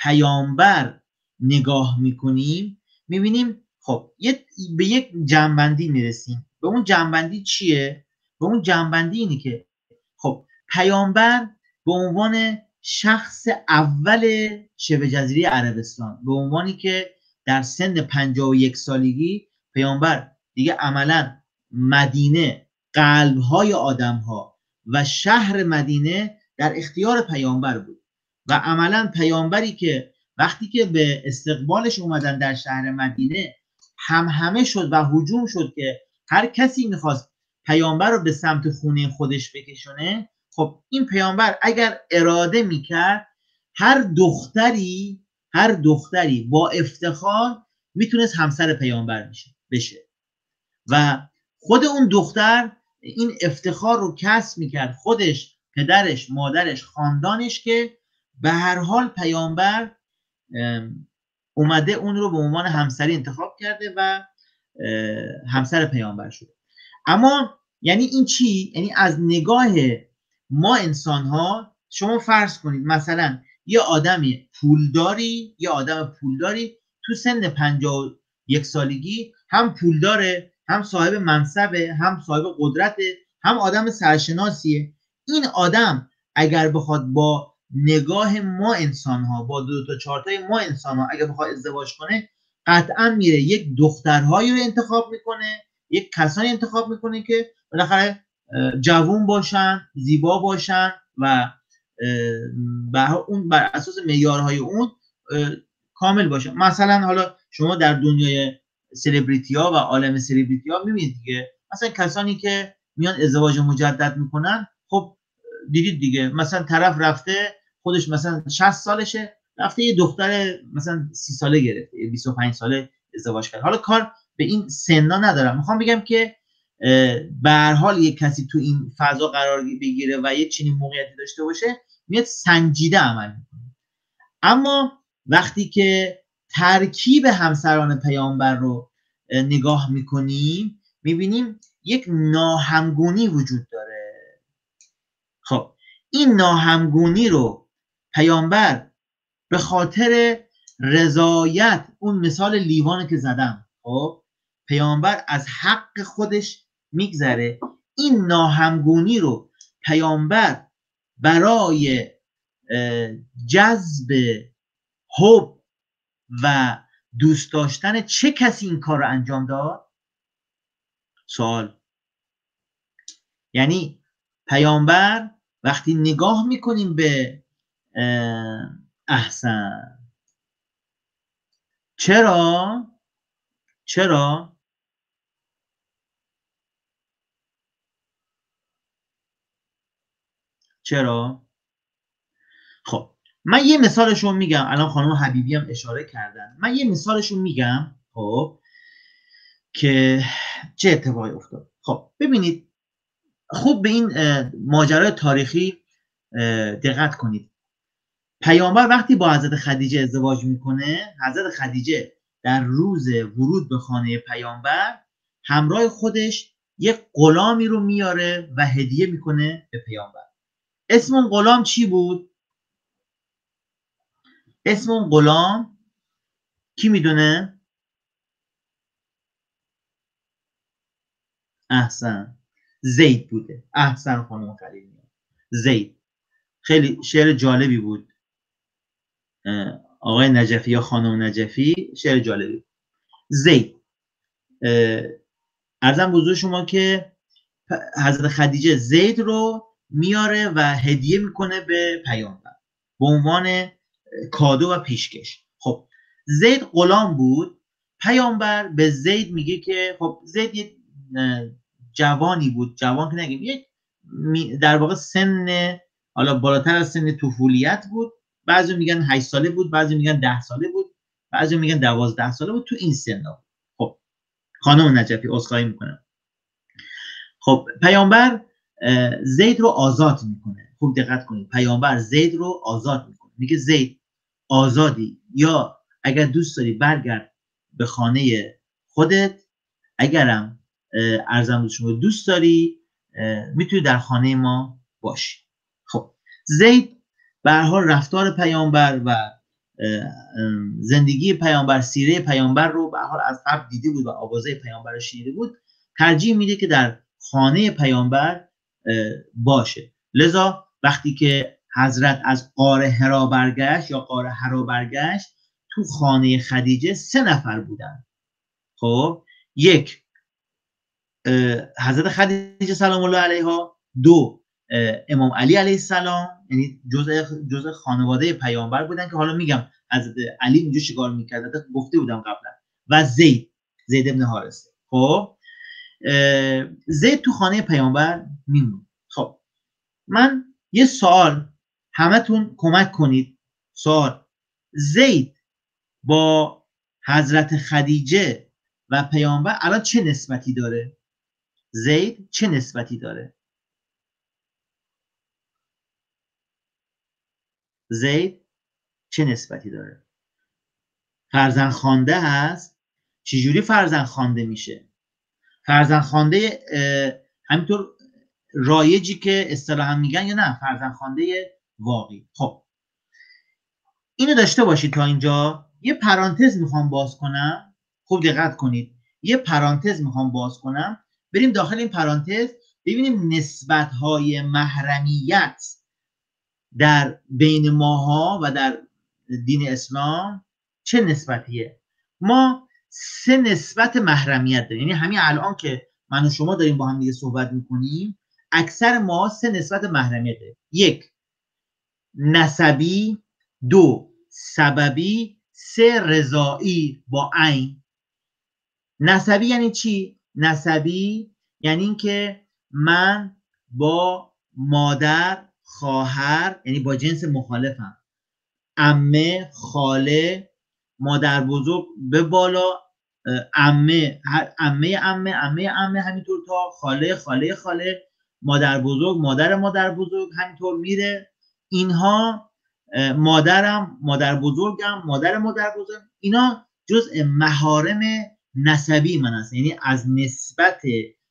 پیامبر نگاه میکنیم، میبینیم خب به یک جنبندی میرسیم. به اون جنبندی چیه؟ به اون جنبندی اینه که خب پیامبر به عنوان شخص اول شبه جزیره عربستان، به عنوانی که در سن 51 سالگی پیامبر دیگه عملا مدینه، قلب‌های آدم‌ها و شهر مدینه در اختیار پیامبر بود و عملا پیامبری که وقتی که به استقبالش اومدن در شهر مدینه همه شد و هجوم شد که هر کسی میخواست پیامبر رو به سمت خونه خودش بکشونه، خب این پیامبر اگر اراده میکرد هر دختری با افتخار میتونست همسر پیامبر بشه و خود اون دختر این افتخار رو کسب میکرد، خودش، پدرش، مادرش، خاندانش، که به هر حال پیامبر اومده اون رو به عنوان همسری انتخاب کرده و همسر پیامبر شده. اما یعنی این چی؟ یعنی از نگاه ما انسان ها، شما فرض کنید مثلا یه آدم پولداری تو سن 51 سالگی هم پولداره، هم صاحب منصبه، هم صاحب قدرته، هم آدم سرشناسیه. این آدم اگر بخواد با نگاه ما انسان ها، با 2 تا 4 تای ما انسان ها اگر بخواد ازدواج کنه، قطعا میره یک دخترهایی رو انتخاب میکنه، یک کسانی انتخاب میکنه که بالاخره جوون باشن، زیبا باشن و بر اساس معیارهای اون کامل باشن. مثلا حالا شما در دنیای سلبریتی ها و عالم سلبریتی ها میبینید دیگه، مثلا کسانی که میان ازدواج مجدد میکنن، خب دیدید دیگه، مثلا طرف رفته خودش مثلا 60 سالشه، رفته یه دختر مثلا 30 ساله گرفته، 25 ساله ازدواج کرد. حالا کار به این سنا ندارم، میخوام بگم که به هر حال یک کسی تو این فضا قرار بگیره و یه چنین موقعیتی داشته باشه، میاد سنجیده عمل میکنه. اما وقتی که ترکیب همسران پیامبر رو نگاه میکنیم، میبینیم یک ناهمگونی وجود داره. خب این ناهمگونی رو پیامبر به خاطر رضایت، اون مثال لیوانی که زدم، خب پیامبر از حق خودش میگذره، این ناهمگونی رو پیامبر برای جذب حب و دوست داشتن چه کسی این کار رو انجام داد؟ سوال. یعنی پیامبر وقتی نگاه میکنیم به احسن، چرا خب من یه مثالشون میگم، الان خانم حبیبی هم اشاره کردن، من یه مثالشون میگم خب که چه اتفاقی افتاد. خب ببینید خوب به این ماجرای تاریخی دقت کنید. پیامبر وقتی با حضرت خدیجه ازدواج میکنه، حضرت خدیجه در روز ورود به خانه پیامبر همراه خودش یک غلامی رو میاره و هدیه میکنه به پیامبر. اسم اون غلام چی بود؟ اسم اون غلام کی میدونه؟ احسن، زید بوده. احسن خانم خلیلی، زید. خیلی شعر جالبی بود آقای نجفی یا خانم نجفی، شعر جالبی. زید، عرضم حضور شما که حضرت خدیجه زید رو میاره و هدیه میکنه به پیامبر به عنوان کادو و پیشکش. خب زید غلام بود. پیامبر به زید میگه که خب زید یه جوانی بود، جوان که نگیم، یک در واقع سن حالا بالاتر از سن طفولیت بود، بعضی میگن 8 ساله بود، بعضی میگن 10 ساله بود، بعضی میگن 12 ساله بود، تو این سن بود. خب خانم نجفی عذرخواهی میکنم. خب پیامبر زید رو آزاد میکنه. خوب دقت کنید، پیامبر زید رو آزاد میکنه، میگه زید آزادی، یا اگر دوست داری برگرد به خانه خودت، اگرم عرضم شما دوست داری میتونی در خانه ما باشی. خب زید به هر حال رفتار پیامبر و زندگی پیامبر، سیره پیامبر رو به هر حال از قبل دیده بود و آوازه پیامبر رو شنیده بود، ترجیح میده که در خانه پیامبر باشه. لذا وقتی که حضرت از غار حرا برگشت یا غار حرا برگشت، تو خانه خدیجه 3 نفر بودن. خب یک حضرت خدیجه سلام الله علیها، 2 امام علی علیه السلام، یعنی جزء خانواده پیامبر بودن که حالا میگم حضرت علی اینجا چیکار میکرد گفته بودم قبلا، و زید ابن حارثه. خب زید تو خانه پیامبر میمونه. خب من یه سوال، همتون کمک کنید. سوال: زید با حضرت خدیجه و پیامبر الان چه نسبتی داره؟ زید چه نسبتی داره؟ زید چه نسبتی داره؟ فرزند خوانده هست. چجوری فرزند خوانده میشه؟ فرزند خوانده همینطور رایجی که اصطلاحا میگن یا نه فرزند خوانده واقعی؟ خب اینو داشته باشید تا اینجا. یه پرانتز میخوام باز کنم، خوب دقت کنید، یه پرانتز میخوام باز کنم، بریم داخل این پرانتز ببینیم نسبت‌های محرمیت در بین ماها و در دین اسلام چه نسبتیه. ما 3 نسبت محرمیت داریم، یعنی همین الان که من و شما داریم با هم دیگه صحبت میکنیم اکثر ما 3 نسبت محرمیت داریم. 1 نسبی، 2 سببی، 3 رضایی با عین. نسبی یعنی چی؟ نسبی یعنی اینکه من با مادر، خواهر، یعنی با جنس مخالفم، عمه، خاله، مادر بزرگ به بالا، عمه، همینطور تا خاله، مادر بزرگ، مادر بزرگ همینطور میره. اینها مادرم، مادر بزرگم، مادر بزرگ، اینا جزء محارم نسبی من هست. یعنی از نسبت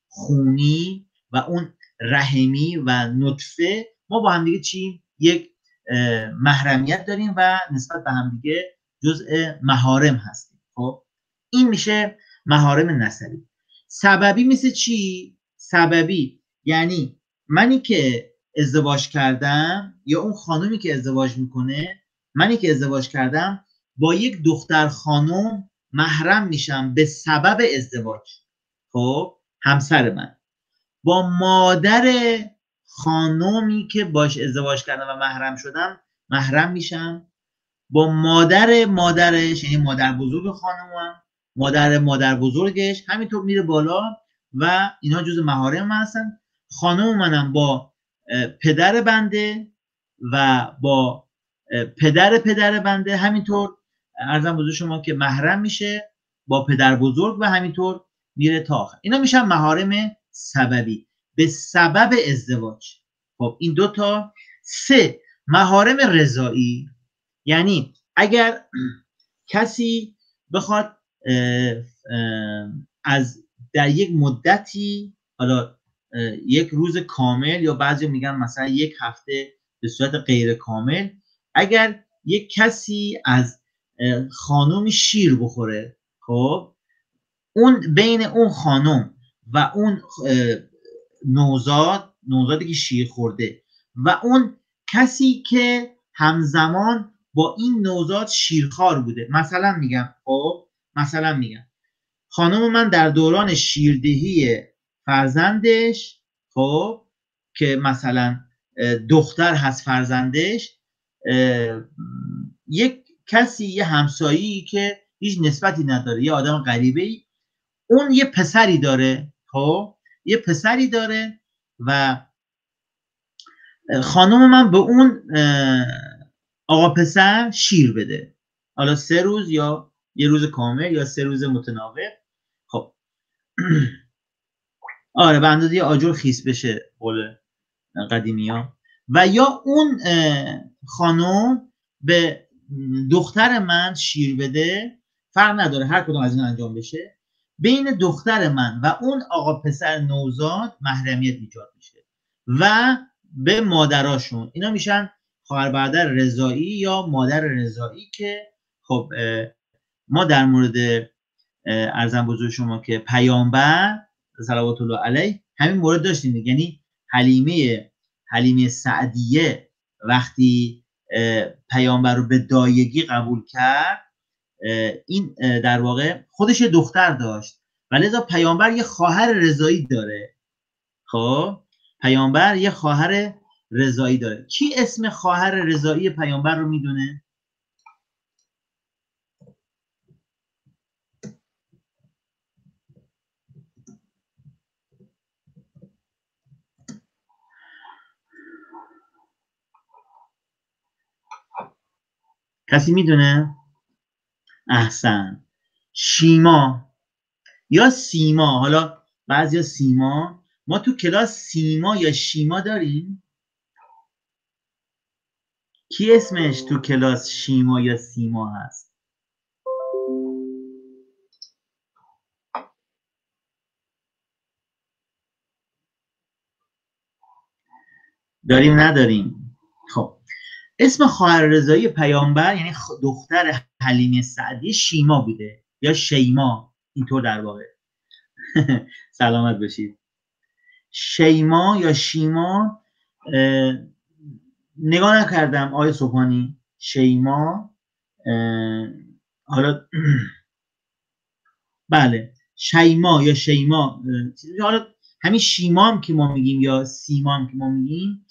خونی و اون رحمی و نطفه ما با هم دیگه چی؟ یک محرمیت داریم و نسبت به هم دیگه جزء محارم هستیم. خب این میشه محارم نسبی. سببی مثل چی؟ سببی یعنی منی که ازدواج کردم یا اون خانومی که ازدواج میکنه، منی که ازدواج کردم با یک دختر خانم محرم میشم به سبب ازدواج. خب همسر من با مادر خانومی که باش ازدواج کردم و محرم شدم محرم میشم، با مادرش یعنی مادر بزرگ خانومم، مادر بزرگش همینطور میره بالا و اینها جز محارم من هستن. خانوم منم با پدر بنده و با پدر بنده همینطور عرضم بزرگ شما که محرم میشه با پدر بزرگ و همینطور میره تا آخر. اینا میشن محارم سببی به سبب ازدواج. خب این 2 تا. 3 محارم رضایی، یعنی اگر کسی بخواد از در یک مدتی، حالا یک روز کامل یا بعضی میگن مثلا 1 هفته به صورت غیر کامل، اگر یک کسی از خانومی شیر بخوره، خب اون بین اون خانم و اون نوزادی که شیر خورده و اون کسی که همزمان با این نوزاد شیرخوار بوده، مثلا میگم خانم من در دوران شیردهی فرزندش، خب که مثلا دختر هست فرزندش، یک کسی، یه همسایه‌ای که هیچ نسبتی نداره، یه آدم غریبه‌ای، اون یه پسری داره، خب یه پسری داره و خانم من به اون آقا پسر شیر بده، حالا 3 روز یا یه روز کامل یا 3 روز متناوب. خب آره به اندازه یه آجر خیس بشه قول قدیمی ها. و یا اون خانم به دختر من شیر بده، فرق نداره هر کدوم از این انجام بشه، بین دختر من و اون آقا پسر نوزاد محرمیت ایجاد میشه و به مادراشون، اینا میشن خواهر برادر رضایی یا مادر رضایی که خب ما در مورد عرضم بزرگ شما که پیامبر صلوات الله علیه همین مورد داشتیم، یعنی حلیمه سعدیه وقتی پیامبر رو به دایگی قبول کرد، این در واقع خودش دختر داشت و لذا پیامبر یه خواهر رضایی داره. خب پیامبر یه خواهر رضایی داره. کی اسم خواهر رضایی پیامبر رو میدونه؟ کسی میدونه؟ احسن، شیما یا سیما. حالا بعضیا سیما، ما تو کلاس سیما یا شیما داریم. کی اسمش تو کلاس شیما یا سیما هست؟ داریم نداریم؟ خب اسم خواهر رضایی پیامبر یعنی دختر حلیمه سعدی شیما بوده یا شیما، اینطور در واقع. سلامت باشید. شیما یا شیما، نگاه نکردم آقای سبحانی. شیما حالا بله شیما یا شیما، حالا همین شیما هم که ما میگیم یا سیما هم که ما میگیم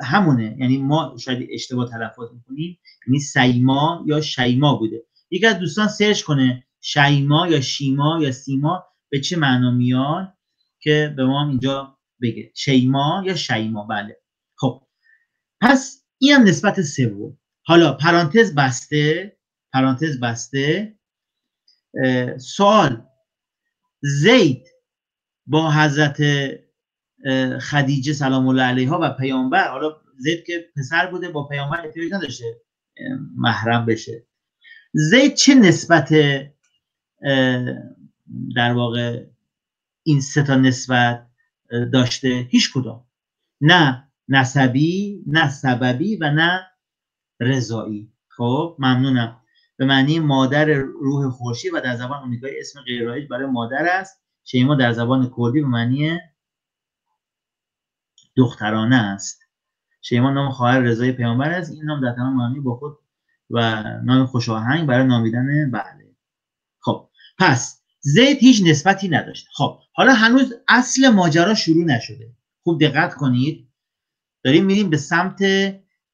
همونه، یعنی ما شاید اشتباه تلفظ میکنیم، یعنی سیما یا شیما بوده. یکی از دوستان سرچ کنه شیما یا شیما یا سیما به چه معنا میاد که به ما هم اینجا بگه. شیما یا شیما. بله. خب پس این هم نسبت سوم. حالا پرانتز بسته سوال، زید با حضرت خدیجه سلام الله علیها و پیامبر، حالا زید که پسر بوده با پیامبر احتیاج نداشته محرم بشه، زید چه نسبت در واقع این سه تا نسبت داشته؟ هیچ کدام. نه نسبی، نه سببی و نه رضایی. خب ممنونم. به معنی مادر روح خورشید و در زبان آمریکایی اسم غیر رایج برای مادر است. شیما در زبان کردی به معنی دخترانه است. شیما نام خواهر رضای پیامبر است. این نام در تمام معنی با خود و نام خوش آهنگ برای نامیدن. بله. خب پس زید هیچ نسبتی نداشت. خب حالا هنوز اصل ماجرا شروع نشده. خوب دقت کنید، داریم میریم به سمت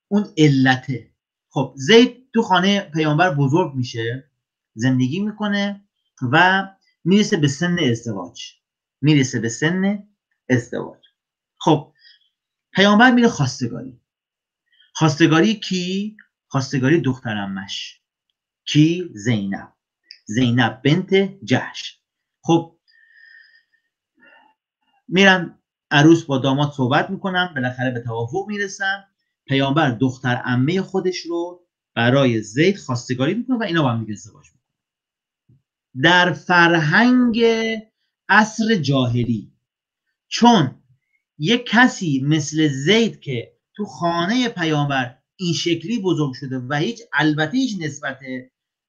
اون علته. خب زید تو خانه پیامبر بزرگ میشه، زندگی میکنه و میرسه به سن ازدواج. خب پیامبر میره خواستگاری کی؟ خواستگاری دختر عمش کی؟ زینب بنت جحش. خب میرن عروس با داماد صحبت میکنن، بالاخره به توافق میرسن. پیامبر دختر عمه خودش رو برای زید خواستگاری میکنه و اینا با هم دیگه ازدواج میکنن. در فرهنگ عصر جاهلی چون یک کسی مثل زید که تو خانه پیامبر این شکلی بزرگ شده و البته هیچ نسبت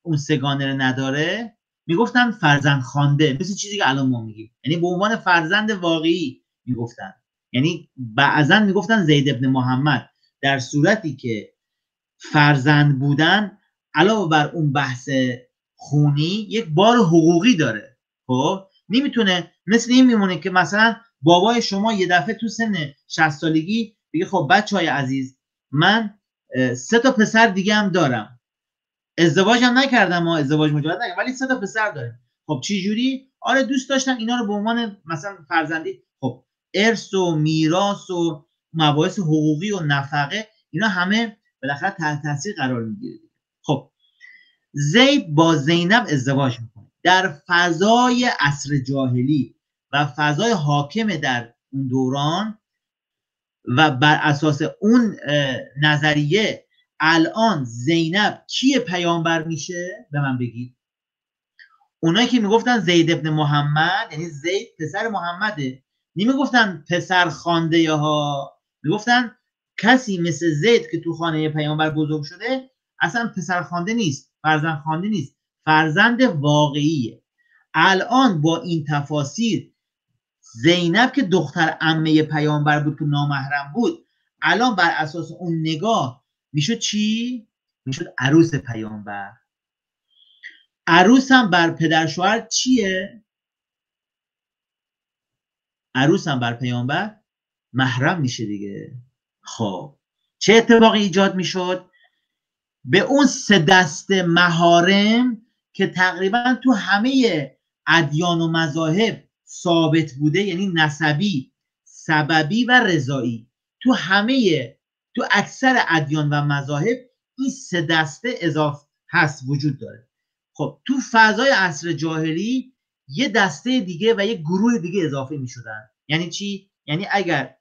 اون سگانه نداره، میگفتن فرزند خوانده، مثل چیزی که الان ما میگیم، یعنی به عنوان فرزند واقعی میگفتن. یعنی بعضا میگفتن زید ابن محمد، در صورتی که فرزند بودن علاوه بر اون بحث خونی یک بار حقوقی داره. خب نمیتونه مثل این میمونه که مثلا بابای شما یه دفعه تو سن 60 سالگی بگه خب بچهای عزیز من 3 تا پسر دیگه هم دارم، ازدواج هم نکردم، ازدواج مجرد نکردم ولی 3 تا پسر دارم. خب چی جوری؟ آره دوست داشتم اینا رو به عنوان مثلا فرزندی، خب ارث و میراث و مباحث حقوقی و نفقه اینا همه بالاخره تحت تاثیر قرار میگیره. خب زید با زینب ازدواج میکنه در فضای عصر جاهلی و فضای حاکم در اون دوران، و بر اساس اون نظریه الان زینب کی پیامبر میشه؟ به من بگید. اونایی که میگفتن زید ابن محمد یعنی زید پسر محمده، نمیگفتن پسر خوانده ها، میگفتن کسی مثل زید که تو خانه پیامبر بزرگ شده اصلا پسر خوانده نیست، فرزند خوانده نیست، فرزند واقعیه. الان با این تفاسیر زینب که دختر عمه پیامبر بود که نامحرم بود، الان بر اساس اون نگاه میشد چی؟ میشد عروس پیامبر. عروس هم بر پدر شوهر چیه؟ عروس هم بر پیامبر محرم میشه دیگه. خب چه اتفاقی ایجاد میشد؟ به اون 3 دسته محارم که تقریبا تو همه ادیان و مذاهب ثابت بوده، یعنی نسبی، سببی و رضایی، تو اکثر ادیان و مذاهب این 3 دسته اضافه هست، وجود داره. خب تو فضای عصر جاهلی یه دسته دیگه و یه گروه دیگه اضافه می شدن. یعنی چی؟ یعنی اگر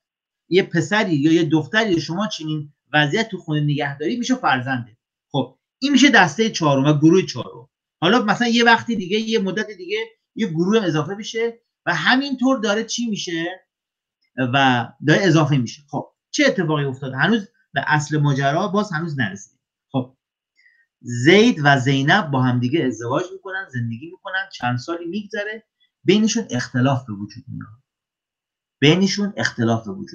یه پسری یا یه دختری شما چنین وضعیت تو خونه نگهداری میشه فرزنده. خب این میشه دسته چهارم و گروه چهارم. حالا مثلا یه وقتی دیگه یه مدت دیگه یه گروه اضافه میشه و همینطور داره چی میشه و داره اضافه میشه. خب چه اتفاقی افتاد؟ هنوز به اصل ماجرا باز هنوز نرسیدیم. خب زید و زینب با هم دیگه ازدواج میکنن، زندگی میکنن، چند سالی میگذره، بینشون اختلاف به وجود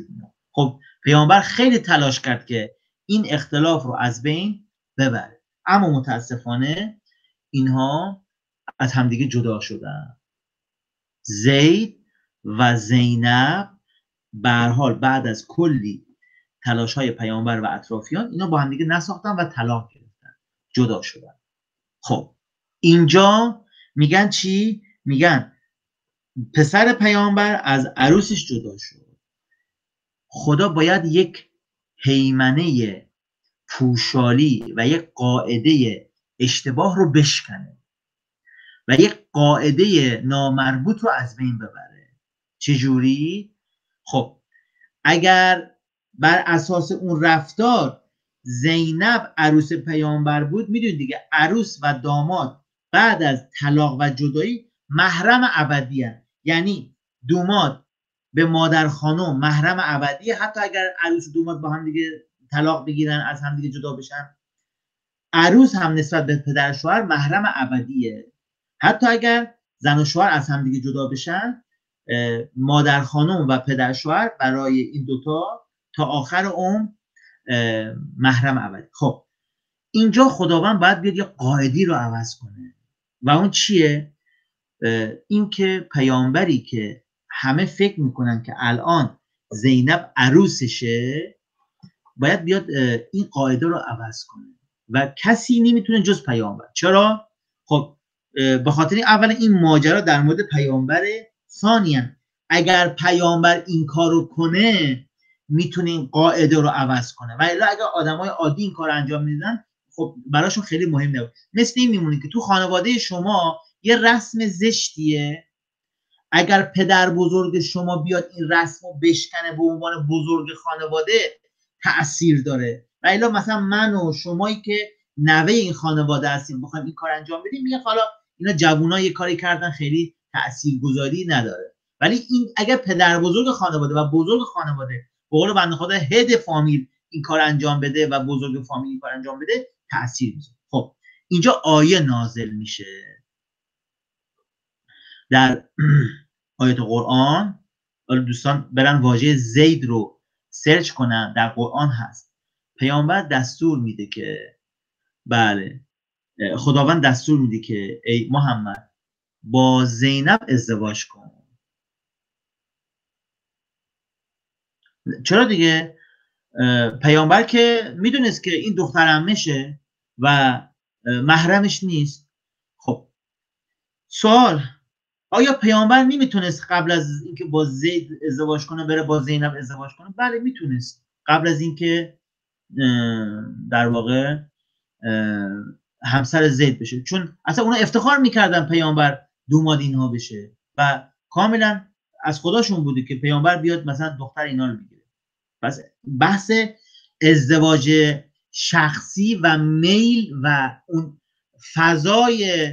میاد. خب پیامبر خیلی تلاش کرد که این اختلاف رو از بین ببره، اما متاسفانه اینها از همدیگه جدا شدن. زید و زینب به هر حال بعد از کلی تلاش‌های پیامبر و اطرافیان اینا با همدیگه نساختن و طلاق گرفتن، جدا شدن. خب اینجا میگن چی؟ میگن پسر پیامبر از عروسش جدا شد. خدا باید یک هیمنه پوشالی و یک قاعده اشتباه رو بشکنه و یک قاعده نامربوط رو از بین ببره. چجوری؟ خب اگر بر اساس اون رفتار زینب عروس پیامبر بود، میدونید دیگه عروس و داماد بعد از طلاق و جدایی محرم ابدی هست. یعنی دوماد به مادر خانم محرم ابدیه، حتی اگر عروس و دوماد با هم دیگه طلاق بگیرن، از هم دیگه جدا بشن، عروس هم نسبت به پدر شوهر محرم ابدیه. حتی اگر زن و شوهر از هم دیگه جدا بشن، مادر خانم و پدر شوهر برای این دوتا تا آخر عمر محرم ابدی. خب اینجا خداوند باید بیاد یه قاعدی رو عوض کنه و اون چیه؟ این که پیامبری که همه فکر میکنن که الان زینب عروسشه باید بیاد این قاعده رو عوض کنه و کسی نمیتونه جز پیامبر. چرا؟ خب به خاطر اول این ماجرا در مورد پیامبره، ثانیاً اگر پیامبر این کارو کنه میتونه این قاعده رو عوض کنه و الا اگر آدمای عادی این کار انجام میدن خب براشون خیلی مهم نبود. مثل این میمونه که تو خانواده شما یه رسم زشتیه، اگر پدر بزرگ شما بیاد این رسم رو بشکنه به عنوان بزرگ خانواده تأثیر داره و الا مثلا من و شمایی که نوه این خانواده هستیم بخوایم این کار انجام بدیم میگه حالا اینا جوونا یه کاری کردن خیلی تاثیرگذاری نداره. ولی این اگر پدر بزرگ خانواده و بزرگ خانواده به قول بنده خدا هد فامیل این کار انجام بده و بزرگ فامیل این کار انجام بده تأثیر میذاره. خب اینجا آیه نازل میشه در آیات قرآن. دوستان برن واژه زید رو سرچ کنن، در قرآن هست. پیامبر دستور میده که بله خداوند دستور میده که ای محمد با زینب ازدواج کن. چرا دیگه؟ پیامبر که میدونست که این دختر عمشه و محرمش نیست. خب سوال، آیا پیامبر نمیتونست قبل از اینکه با زید ازدواج کنه بره با زینب ازدواج کنه؟ بله میتونست، قبل از اینکه در واقع همسر زید بشه، چون اصلا اونا افتخار میکردن پیامبر دوماد اینها بشه و کاملا از خداشون بوده که پیامبر بیاد مثلا دختر اینا رو بگیره. پس بحث ازدواج شخصی و میل و اون فضای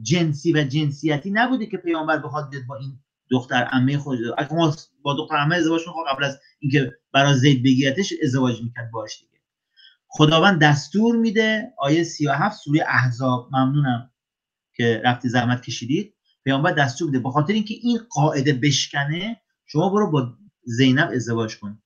جنسی و جنسیتی نبوده که پیامبر بخواد بیاد با این دختر عمه خود، اگه ما با دختر عمه ازدواج کنیم قبل از اینکه برای زید بگیرتش ازدواج میکرد باش دیگه. خداوند دستور میده، آیه 37 سوره احزاب. ممنونم که رفتی زحمت کشیدید. پیامبر دستور میده به خاطر اینکه این قاعده بشکنه شما برو با زینب ازدواج کن.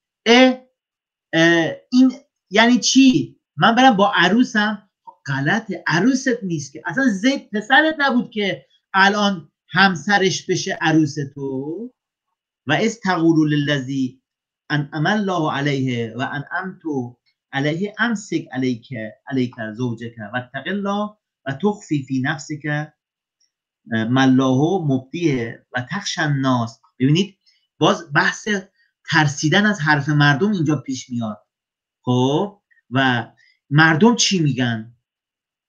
این یعنی چی؟ من برم با عروسم؟ غلطه، عروست نیست که، اصلا زید پسرت نبود که الان همسرش بشه عروس تو. و از تقول للذی انعم الله علیه و انعمت علیه امسک علیک زوجک واتق الله و تخفی فی نفسک ما الله مبدیه و تخشی الناس. ببینید باز بحث ترسیدن از حرف مردم اینجا پیش میاد. خب و مردم چی میگن؟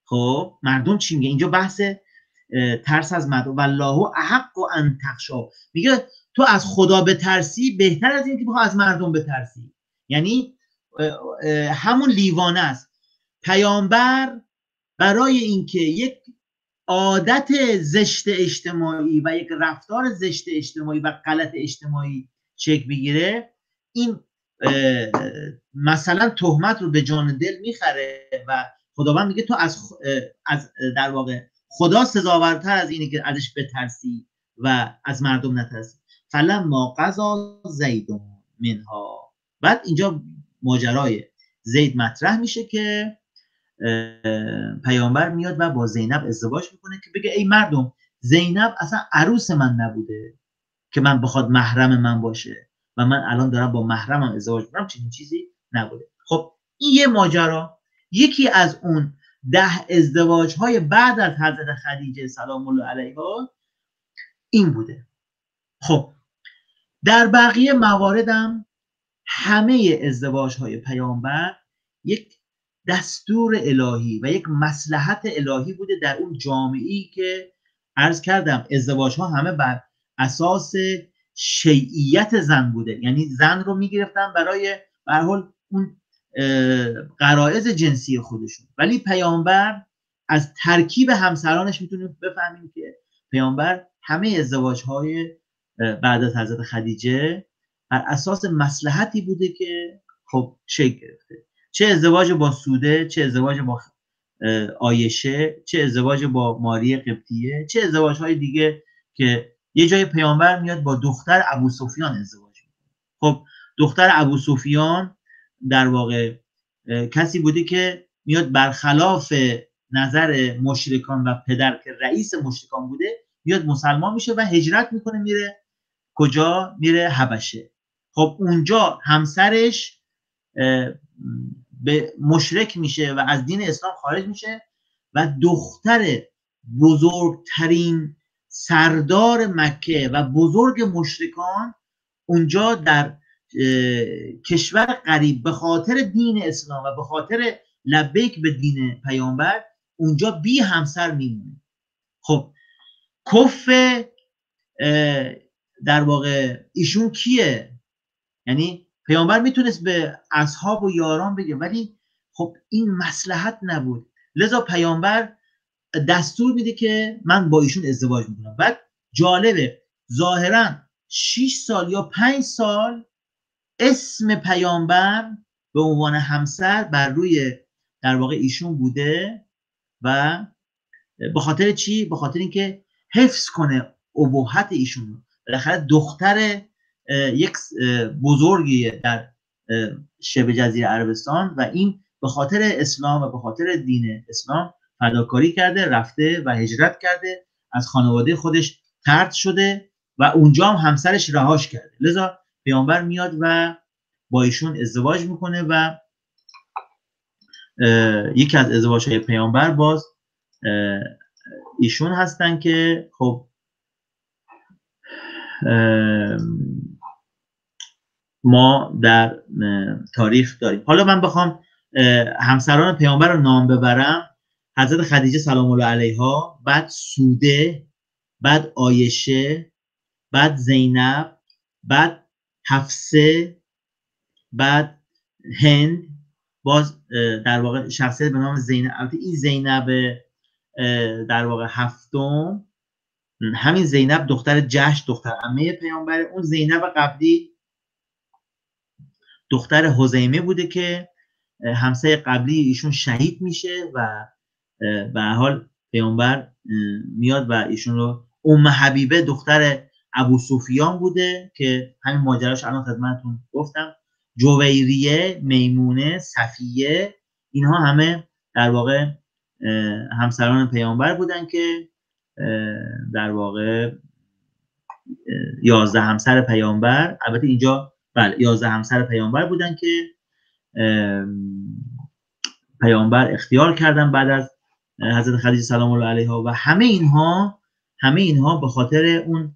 خب مردم چی میگن؟ اینجا بحث ترس از مردم. والله احق ان تخشا، میگه تو از خدا بترسی بهتر از اینکه بخوای از مردم بترسی. یعنی همون لیوانه است. پیامبر برای اینکه یک عادت زشت اجتماعی و یک رفتار زشت اجتماعی و غلط اجتماعی شکل بگیره، این مثلا تهمت رو به جان دل میخره و خداوند میگه تو از در واقع خدا سزاورتر از اینه که ازش بترسی و از مردم نترسی. فلما قضا زید منها، بعد اینجا ماجرای زید مطرح میشه که پیامبر میاد و با زینب ازدواج میکنه که بگه ای مردم، زینب اصلا عروس من نبوده که من بخواد محرم من باشه و من الان دارم با محرمم ازدواج میکنم، چنین چیزی نبوده. خب این یه ماجرا. یکی از اون 10 ازدواج های بعد از حضرت خدیجه سلام الله علیها این بوده. خب در بقیه مواردم همه ازدواج های پیامبر یک دستور الهی و یک مصلحت الهی بوده در اون جامعه‌ای که عرض کردم ازدواج ها همه بر اساس شیعیت زن بوده، یعنی زن رو میگرفتن برای به هر حال اون غرایز جنسی خودشون. ولی پیامبر از ترکیب همسرانش میتونیم بفهمیم که پیامبر همه ازدواج های بعد از حضرت خدیجه بر اساس مصلحتی بوده که خب شکل گرفته. چه ازدواج با سوده، چه ازدواج با عایشه، چه ازدواج با ماری قبطیه، چه ازدواج های دیگه که یه جای پیامبر میاد با دختر ابو سفیان ازدواج میکنه. خب دختر ابو سفیان در واقع کسی بوده که میاد برخلاف نظر مشرکان و پدر که رئیس مشرکان بوده، میاد مسلمان میشه و هجرت میکنه، میره کجا؟ میره حبشه. خب اونجا همسرش به مشرک میشه و از دین اسلام خارج میشه و دختر بزرگترین سردار مکه و بزرگ مشرکان اونجا در کشور غریب به خاطر دین اسلام و به خاطر لبیک به دین پیامبر اونجا بی همسر میمونه. خب کف در واقع ایشون کیه؟ یعنی پیامبر میتونست به اصحاب و یاران بگه، ولی خب این مصلحت نبود، لذا پیامبر دستور میده که من با ایشون ازدواج میکنم. بعد جالبه ظاهرا 6 سال یا 5 سال اسم پیامبر به عنوان همسر بر روی در واقع ایشون بوده و به خاطر چی؟ به خاطر اینکه حفظ کنه ابهت ایشون. بالاخره دختر یک بزرگی در شبه جزیره عربستان و این به خاطر اسلام و به خاطر دین اسلام فداکاری کرده، رفته و هجرت کرده، از خانواده خودش طرد شده و اونجا هم همسرش رهاش کرده. لذا پیامبر میاد و با ایشون ازدواج میکنه و یکی از ازدواج‌های پیامبر باز ایشون هستن که خب ما در تاریخ داریم. حالا من بخوام همسران پیامبر رو نام ببرم: حضرت خدیجه سلام الله علیها، بعد سوده، بعد عایشه، بعد زینب، بعد حفصه، بعد هند، باز در واقع شخصیت به نام زینب. البته این زینب در واقع هفتم، همین زینب دختر جحش، دختر عمه پیامبر. اون زینب قبلی دختر حذیمه بوده که همسایه قبلی ایشون شهید میشه و به هر حال پیامبر میاد و ایشون رو. ام حبیبه دختر ابو سفیان بوده که همین ماجراش الان خدمتتون گفتم. جویریه، میمونه، صفیه، اینها همه در واقع همسران پیامبر بودن که در واقع 11 همسر پیامبر، البته اینجا بله 11 همسر پیامبر بودن که پیامبر اختیار کردن بعد از حضرت خدیجه سلام الله علیها و همه اینها به خاطر اون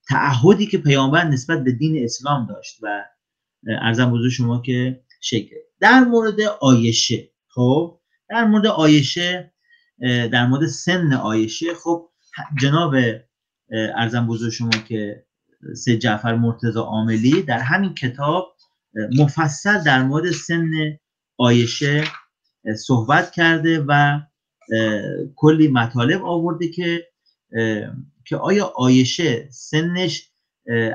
تعهدی که پیامبر نسبت به دین اسلام داشت و عرضم حضور شما که شکل. در مورد عایشه، خب در مورد عایشه، در مورد سن عایشه، خب جناب عرضم حضور شما که سید جعفر مرتضی عاملی در همین کتاب مفصل در مورد سن عایشه صحبت کرده و کلی مطالب آورده که آیا عایشه سنش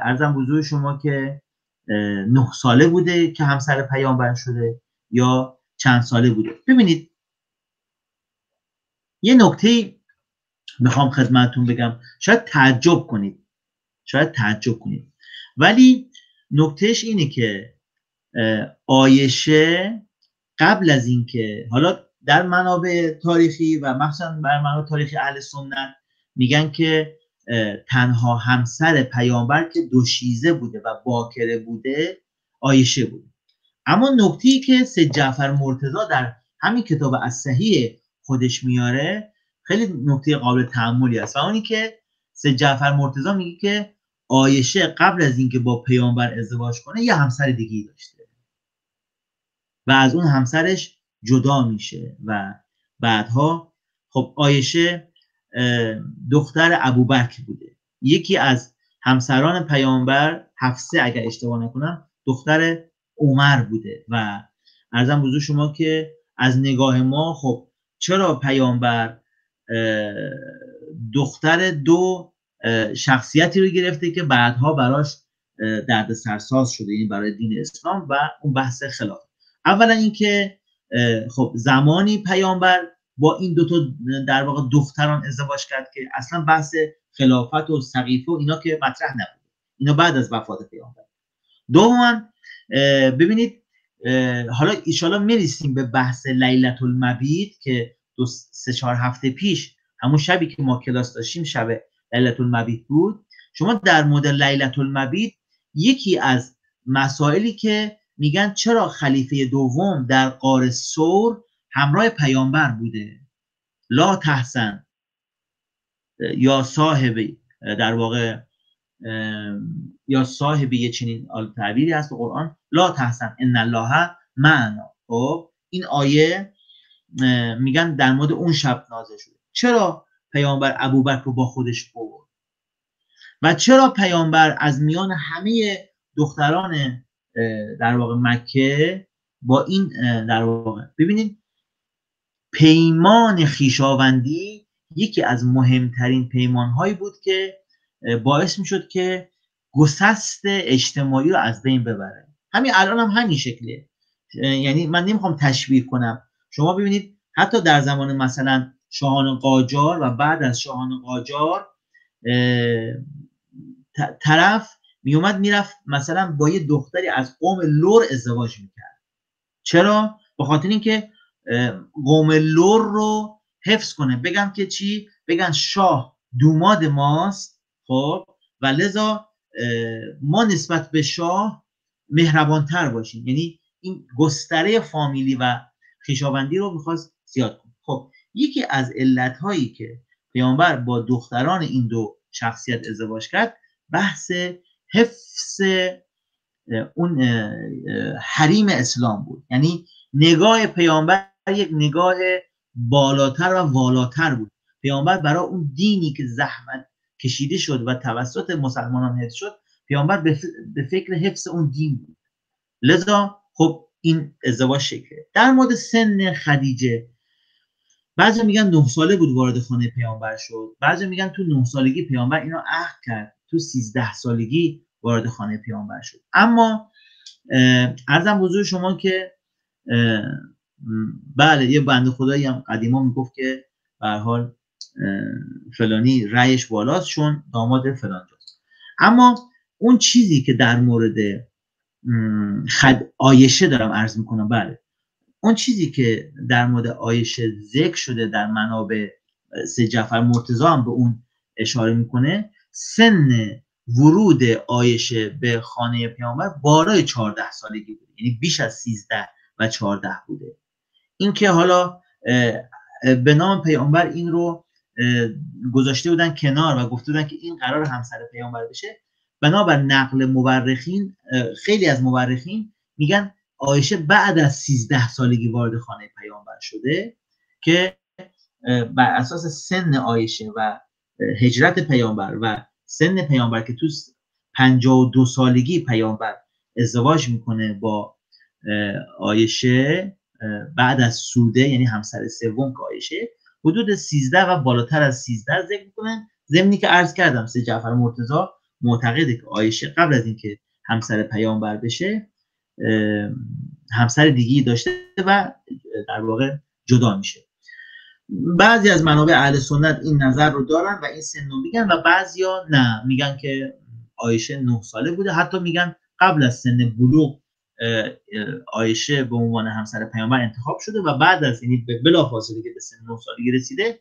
عرضم حضور شما که 9 ساله بوده که همسر پیامبر شده یا چند ساله بوده. ببینید یه نکته میخوام خدمتتون بگم، شاید تعجب کنید ولی نکتهش اینه که عایشه قبل از اینکه، حالا در منابع تاریخی و مخصوصا بر منابع تاریخی اهل سنت میگن که تنها همسر پیامبر که دوشیزه بوده و باکره بوده عایشه بوده. اما نکته‌ای که سید جعفر مرتضی در همین کتاب الصحیح خودش میاره خیلی نکته قابل تأملی است و اونی که سید جعفر مرتضی میگه که عایشه قبل از اینکه با پیامبر ازدواج کنه یه همسر دیگه‌ای داشته و از اون همسرش جدا میشه و بعدها خب عایشه دختر ابوبکر بوده. یکی از همسران پیامبر، حفصه اگر اشتباه نکنم، دختر عمر بوده و عرضم حضور شما که از نگاه ما خب چرا پیامبر دختر دو شخصیتی رو گرفته که بعدها براش درد سرساز شده، این برای دین اسلام و اون بحث خلاف. اولا اینکه خب زمانی پیامبر با این دوتا در واقع دختران ازدواج کرد که اصلا بحث خلافت و سقیفه و اینا که مطرح نبود، اینا بعد از وفات پیامبر. دوما ببینید حالا ایشالا میرسیم به بحث لیلة المبیت که 2-3-4 هفته پیش همون شبی که ما کلاس داشتیم شب لیلة المبیت بود. شما در مورد لیلة المبیت یکی از مسائلی که میگن چرا خلیفه دوم در غار ثور همراه پیامبر بوده، لا تحزن یا صاحبی، در واقع یا صاحبی یه چنین تعبیری هست تو قرآن، لا تحزن ان الله معنا. خب این آیه میگن در مورد اون شب نازل شده. چرا پیامبر ابوبکر رو با خودش برد و چرا پیامبر از میان همه دختران در واقع مکه با این در واقع، ببینید پیمان خویشاوندی یکی از مهمترین پیمانهایی بود که باعث میشد که گسست اجتماعی رو از بین ببره. همین الان هم همین شکلیه، یعنی من نمیخوام تشبیه کنم. شما ببینید حتی در زمان مثلا شاهان قاجار و بعد از شاهان قاجار طرف میومد میرفت مثلا با یه دختری از قوم لور ازدواج میکرد. چرا؟ به خاطر اینکه قوم لور رو حفظ کنه، بگم که چی؟ بگن شاه دوماد ماست، خب و لذا ما نسبت به شاه مهربانتر باشیم، یعنی این گستره فامیلی و خویشاوندی رو میخواست زیاد کنه. خب یکی از علتهایی که پیامبر با دختران این دو شخصیت ازدواج کرد بحث حفظ اون حریم اسلام بود. یعنی نگاه پیامبر یک نگاه بالاتر و والاتر بود. پیامبر برای اون دینی که زحمت کشیده شد و توسط مسلمانان حفظ شد، پیامبر به فکر حفظ اون دین بود. لذا خب این ازدواج شکله. در مورد سن خدیجه، بعضی میگن 9 ساله بود وارد خانه پیامبر شد، بعضی میگن تو 9 سالگی پیامبر اینو عهد کرد، تو 13 سالگی وارد خانه پیامبر شد. اما عرضم حضور شما که بله یه بنده خدایی هم قدیما میگفت که به هر حال فلانی رأیش بالاست چون داماد فلان جاست. اما اون چیزی که در مورد عایشه دارم عرض میکنم، بله اون چیزی که در مورد عایشه ذکر شده در منابع سید جعفر مرتضی هم به اون اشاره میکنه، سن ورود عایشه به خانه پیامبر بالای 14 سالگی بوده، یعنی بیش از 13 و 14 بوده. این که حالا به نام پیامبر این رو گذاشته بودن کنار و گفته بودن که این قرار همسر پیامبر بشه، بنابر نقل مورخین، خیلی از مورخین میگن عایشه بعد از 13 سالگی وارد خانه پیامبر شده که بر اساس سن عایشه و هجرت پیامبر و سن پیامبر که تو 52 سالگی پیامبر ازدواج میکنه با عایشه بعد از سوده، یعنی همسر سوم که عایشه، حدود 13 و بالاتر از 13 ذکر میکنن، ضمنی که عرض کردم سید جعفر مرتضی معتقده که عایشه قبل از اینکه همسر پیامبر بشه همسر دیگه‌ای داشته و در واقع جدا میشه. بعضی از منابع اهل سنت این نظر رو دارن و این سن رو میگن و بعضیا نه، میگن که عایشه 9 ساله بوده. حتی میگن قبل از سن بلوغ عایشه به عنوان همسر پیامبر انتخاب شده و بعد از این بلافاصله که به سن 9 سالگی رسیده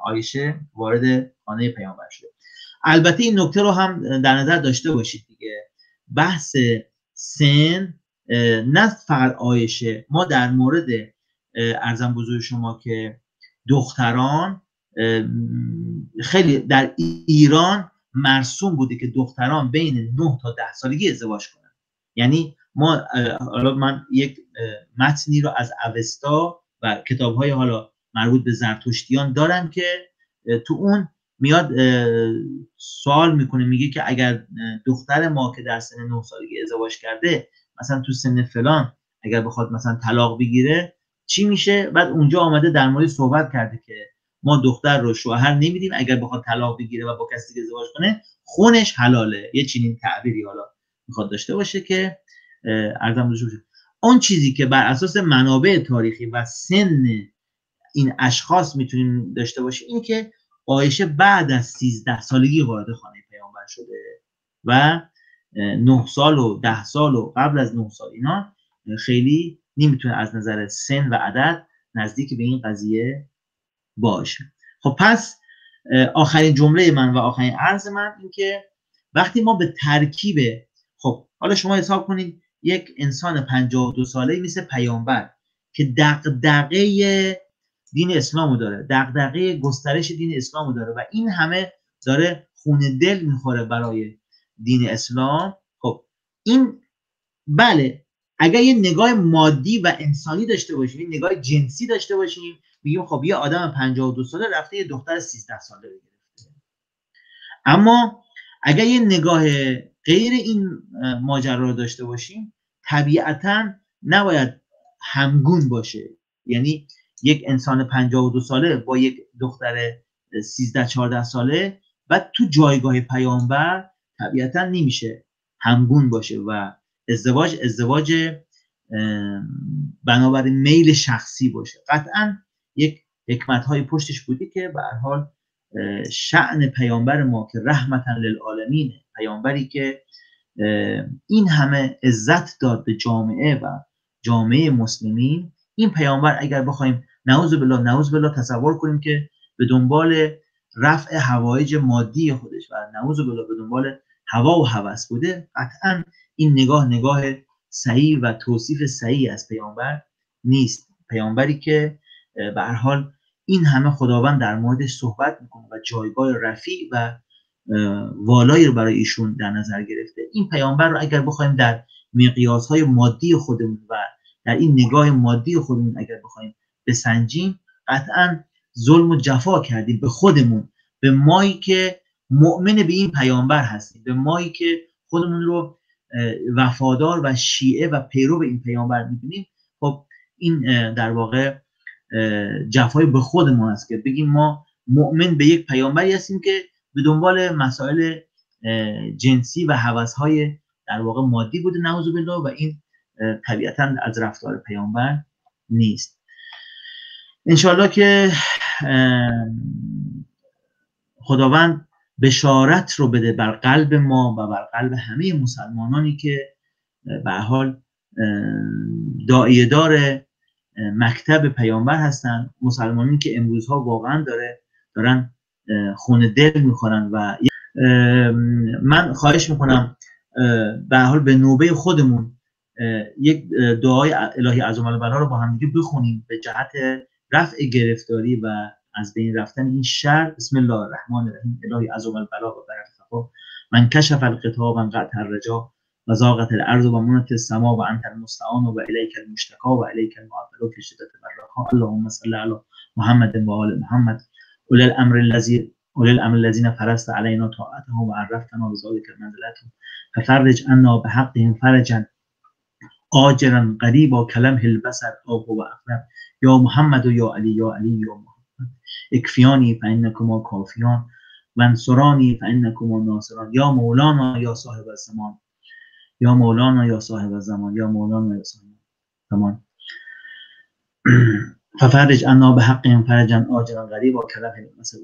عایشه وارد خانه پیامبر شده. البته این نکته رو هم در نظر داشته باشید دیگه، بحث سن نه فقط عایشه، ما در مورد عرضم بزرگ شما که دختران خیلی در ایران مرسوم بوده که دختران بین 9 تا 10 سالگی ازدواج کنن. یعنی ما حالا من یک متنی رو از اوستا و کتاب‌های حالا مربوط به زرتشتیان دارم که تو اون میاد سوال میکنه، میگه که اگر دختر ما که در سن 9 سالگی ازدواج کرده مثلا تو سن فلان اگر بخواد مثلا طلاق بگیره چی میشه؟ بعد اونجا آمده در مورد صحبت کرده که ما دختر رو شوهر نمیدیم، اگر بخواد طلاق بگیره و با کسی دیگه ازدواج کنه خونش حلاله. یه چنین تعبیری حالا میخواد داشته باشه که عرضم بشه. اون چیزی که بر اساس منابع تاریخی و سن این اشخاص میتونیم داشته باشیم این که عایشه بعد از 13 سالگی وارد خانه پیامبر شده و 9 سال و 10 سال و قبل از 9 سال اینا خیلی نمیتونه از نظر سن و عدد نزدیک به این قضیه باشه. خب پس آخرین جمله من و آخرین عرض من این که وقتی ما به ترکیب، خب حالا شما حساب کنید یک انسان 52 ساله مثل پیامبر که دغدغه دین اسلامو داره، دغدغه گسترش دین اسلامو داره و این همه داره خون دل میخوره برای دین اسلام، خب این بله اگر یه نگاه مادی و انسانی داشته باشیم، یه نگاه جنسی داشته باشیم، میگیم خب یه آدم 52 ساله رفته یه دختر 13 ساله رو گرفته. اما اگر یه نگاه غیر این ماجرا رو داشته باشیم طبیعتاً نباید همگون باشه. یعنی یک انسان 52 ساله با یک دختر 13-14 ساله بعد تو جایگاه پیامبر طبیعتاً نمیشه همگون باشه و ازدواج بنابراین میل شخصی باشه. قطعاً یک حکمت‌های پشتش بودی که به هر حال شأن پیامبر ما که رحمتاً للعالمین، پیامبری که این همه عزت داد به جامعه و جامعه مسلمین، این پیامبر اگر بخوایم نعوذ بالله تصور کنیم که به دنبال رفع حوایج مادی خودش و نعوذ بالله به دنبال هوا و هوس بوده، قطعاً این نگاه صحیح و توصیف صحیح از پیامبر نیست. پیامبری که به هر حال این همه خداوند در موردش صحبت میکنه و جایگاه رفیع و والایی رو برای ایشون در نظر گرفته، این پیامبر رو اگر بخوایم در مقیاسهای مادی خودمون و در این نگاه مادی خودمون اگر بخوایم بسنجیم قطعاً ظلم و جفا کردیم به خودمون، به مایی که مؤمن به این پیامبر هستیم، به مایی که خودمون رو وفادار و شیعه و پیرو این پیامبر میدونیم. خب این در واقع جفای به خودمون است که بگیم ما مؤمن به یک پیامبری هستیم که به دنبال مسائل جنسی و هوس‌های در واقع مادی بوده نعوذ بالله و این طبیعتاً از رفتار پیامبر نیست. انشالله که خداوند بشارت رو بده بر قلب ما و بر قلب همه مسلمانانی که به هر حال داعیه دار مکتب پیامبر هستن، مسلمانی که امروزها واقعا دارن خون دل میخورن و من خواهش میکنم به هر حال به نوبه خودمون یک دعای الهی عظیم البلا رو با هم دیگه بخونیم به جهت رفع گرفتاری و از بین رفتن این شر. بسم الله الرحمن الرحیم. الهی عظیم البلا و برکتها من کشف القطاع و انقطع الرجا و ضاقت الارض و منت السما و انت المستعان و الیک المشتکا و الیک المعول فی شدة الرخاء. اللهم صل علی محمد و آل محمد اولي الامر الذی أولي الأمر الذين فرضت علينا طاعتهم وعرفتنا بذلك منزلتهم ففرج عنا بحقهم فرجا آجلا قريبا كلمح البصر أو هو أقرب يا محمد يا علي يا علي يا محمد اكفياني فإنكما كافيان وانصراني فإنكما ناصران يا مولانا يا صاحب الزمان يا مولانا يا صاحب الزمان يا مولانا يا صاحب الزمان ففرج عنا بحقهم فرجا آجلا قريبا كلمح البصر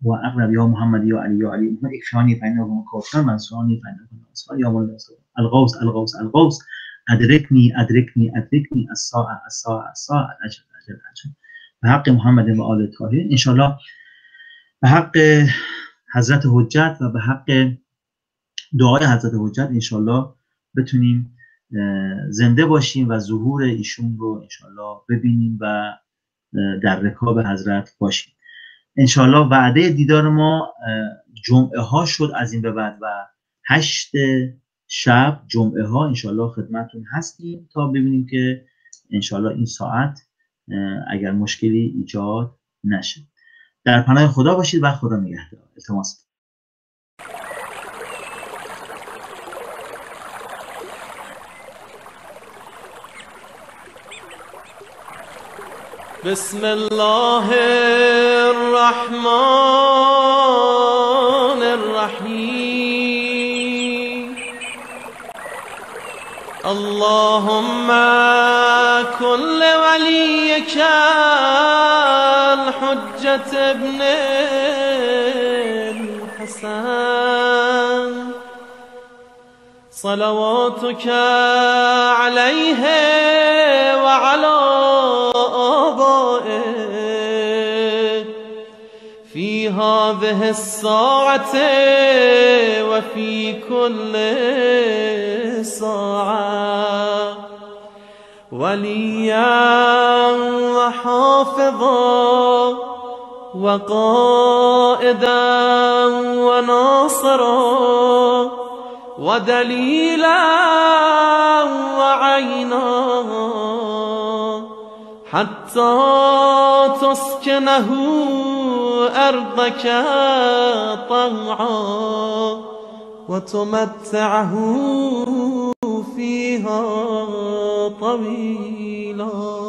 هو أقرب يا محمد يا علي يا علي محمد اكفياني فإنكما كافيان وانصراني فإنكما ناصران يا مولانا الغوث الغوث الغوث أدركني أدركني أدركني الساعة الساعة الساعة الأجل الأجل الأجل بحق محمد و آل الطاهرین إن شاء الله به حق حضرت حجت و به حق دعای حضرت حجت ان شاء الله بتونیم زنده باشیم و ظهور ایشون رو ان شاء الله ببینیم و در رکاب حضرت باشیم. ان شاء الله وعده دیدار ما جمعه ها شد از این به بعد و 8 شب جمعه ها ان شاء الله خدمتتون هستیم تا ببینیم که ان شاء الله این ساعت اگر مشکلی ایجاد نشه. در پناه خدا باشید و خدا نگهدار. التماس بسم الله الرحمن الرحیم. اللهم كن لوليك الحجة ابن الحسن صلواتك عليه وعلى آبائه في هذه الساعة وفي كل ساعة وليا وحافظا وقائدا وناصرا ودليلا وعينا حتى تسكنه أرضك طوعا وتمتعه فيها طويلا.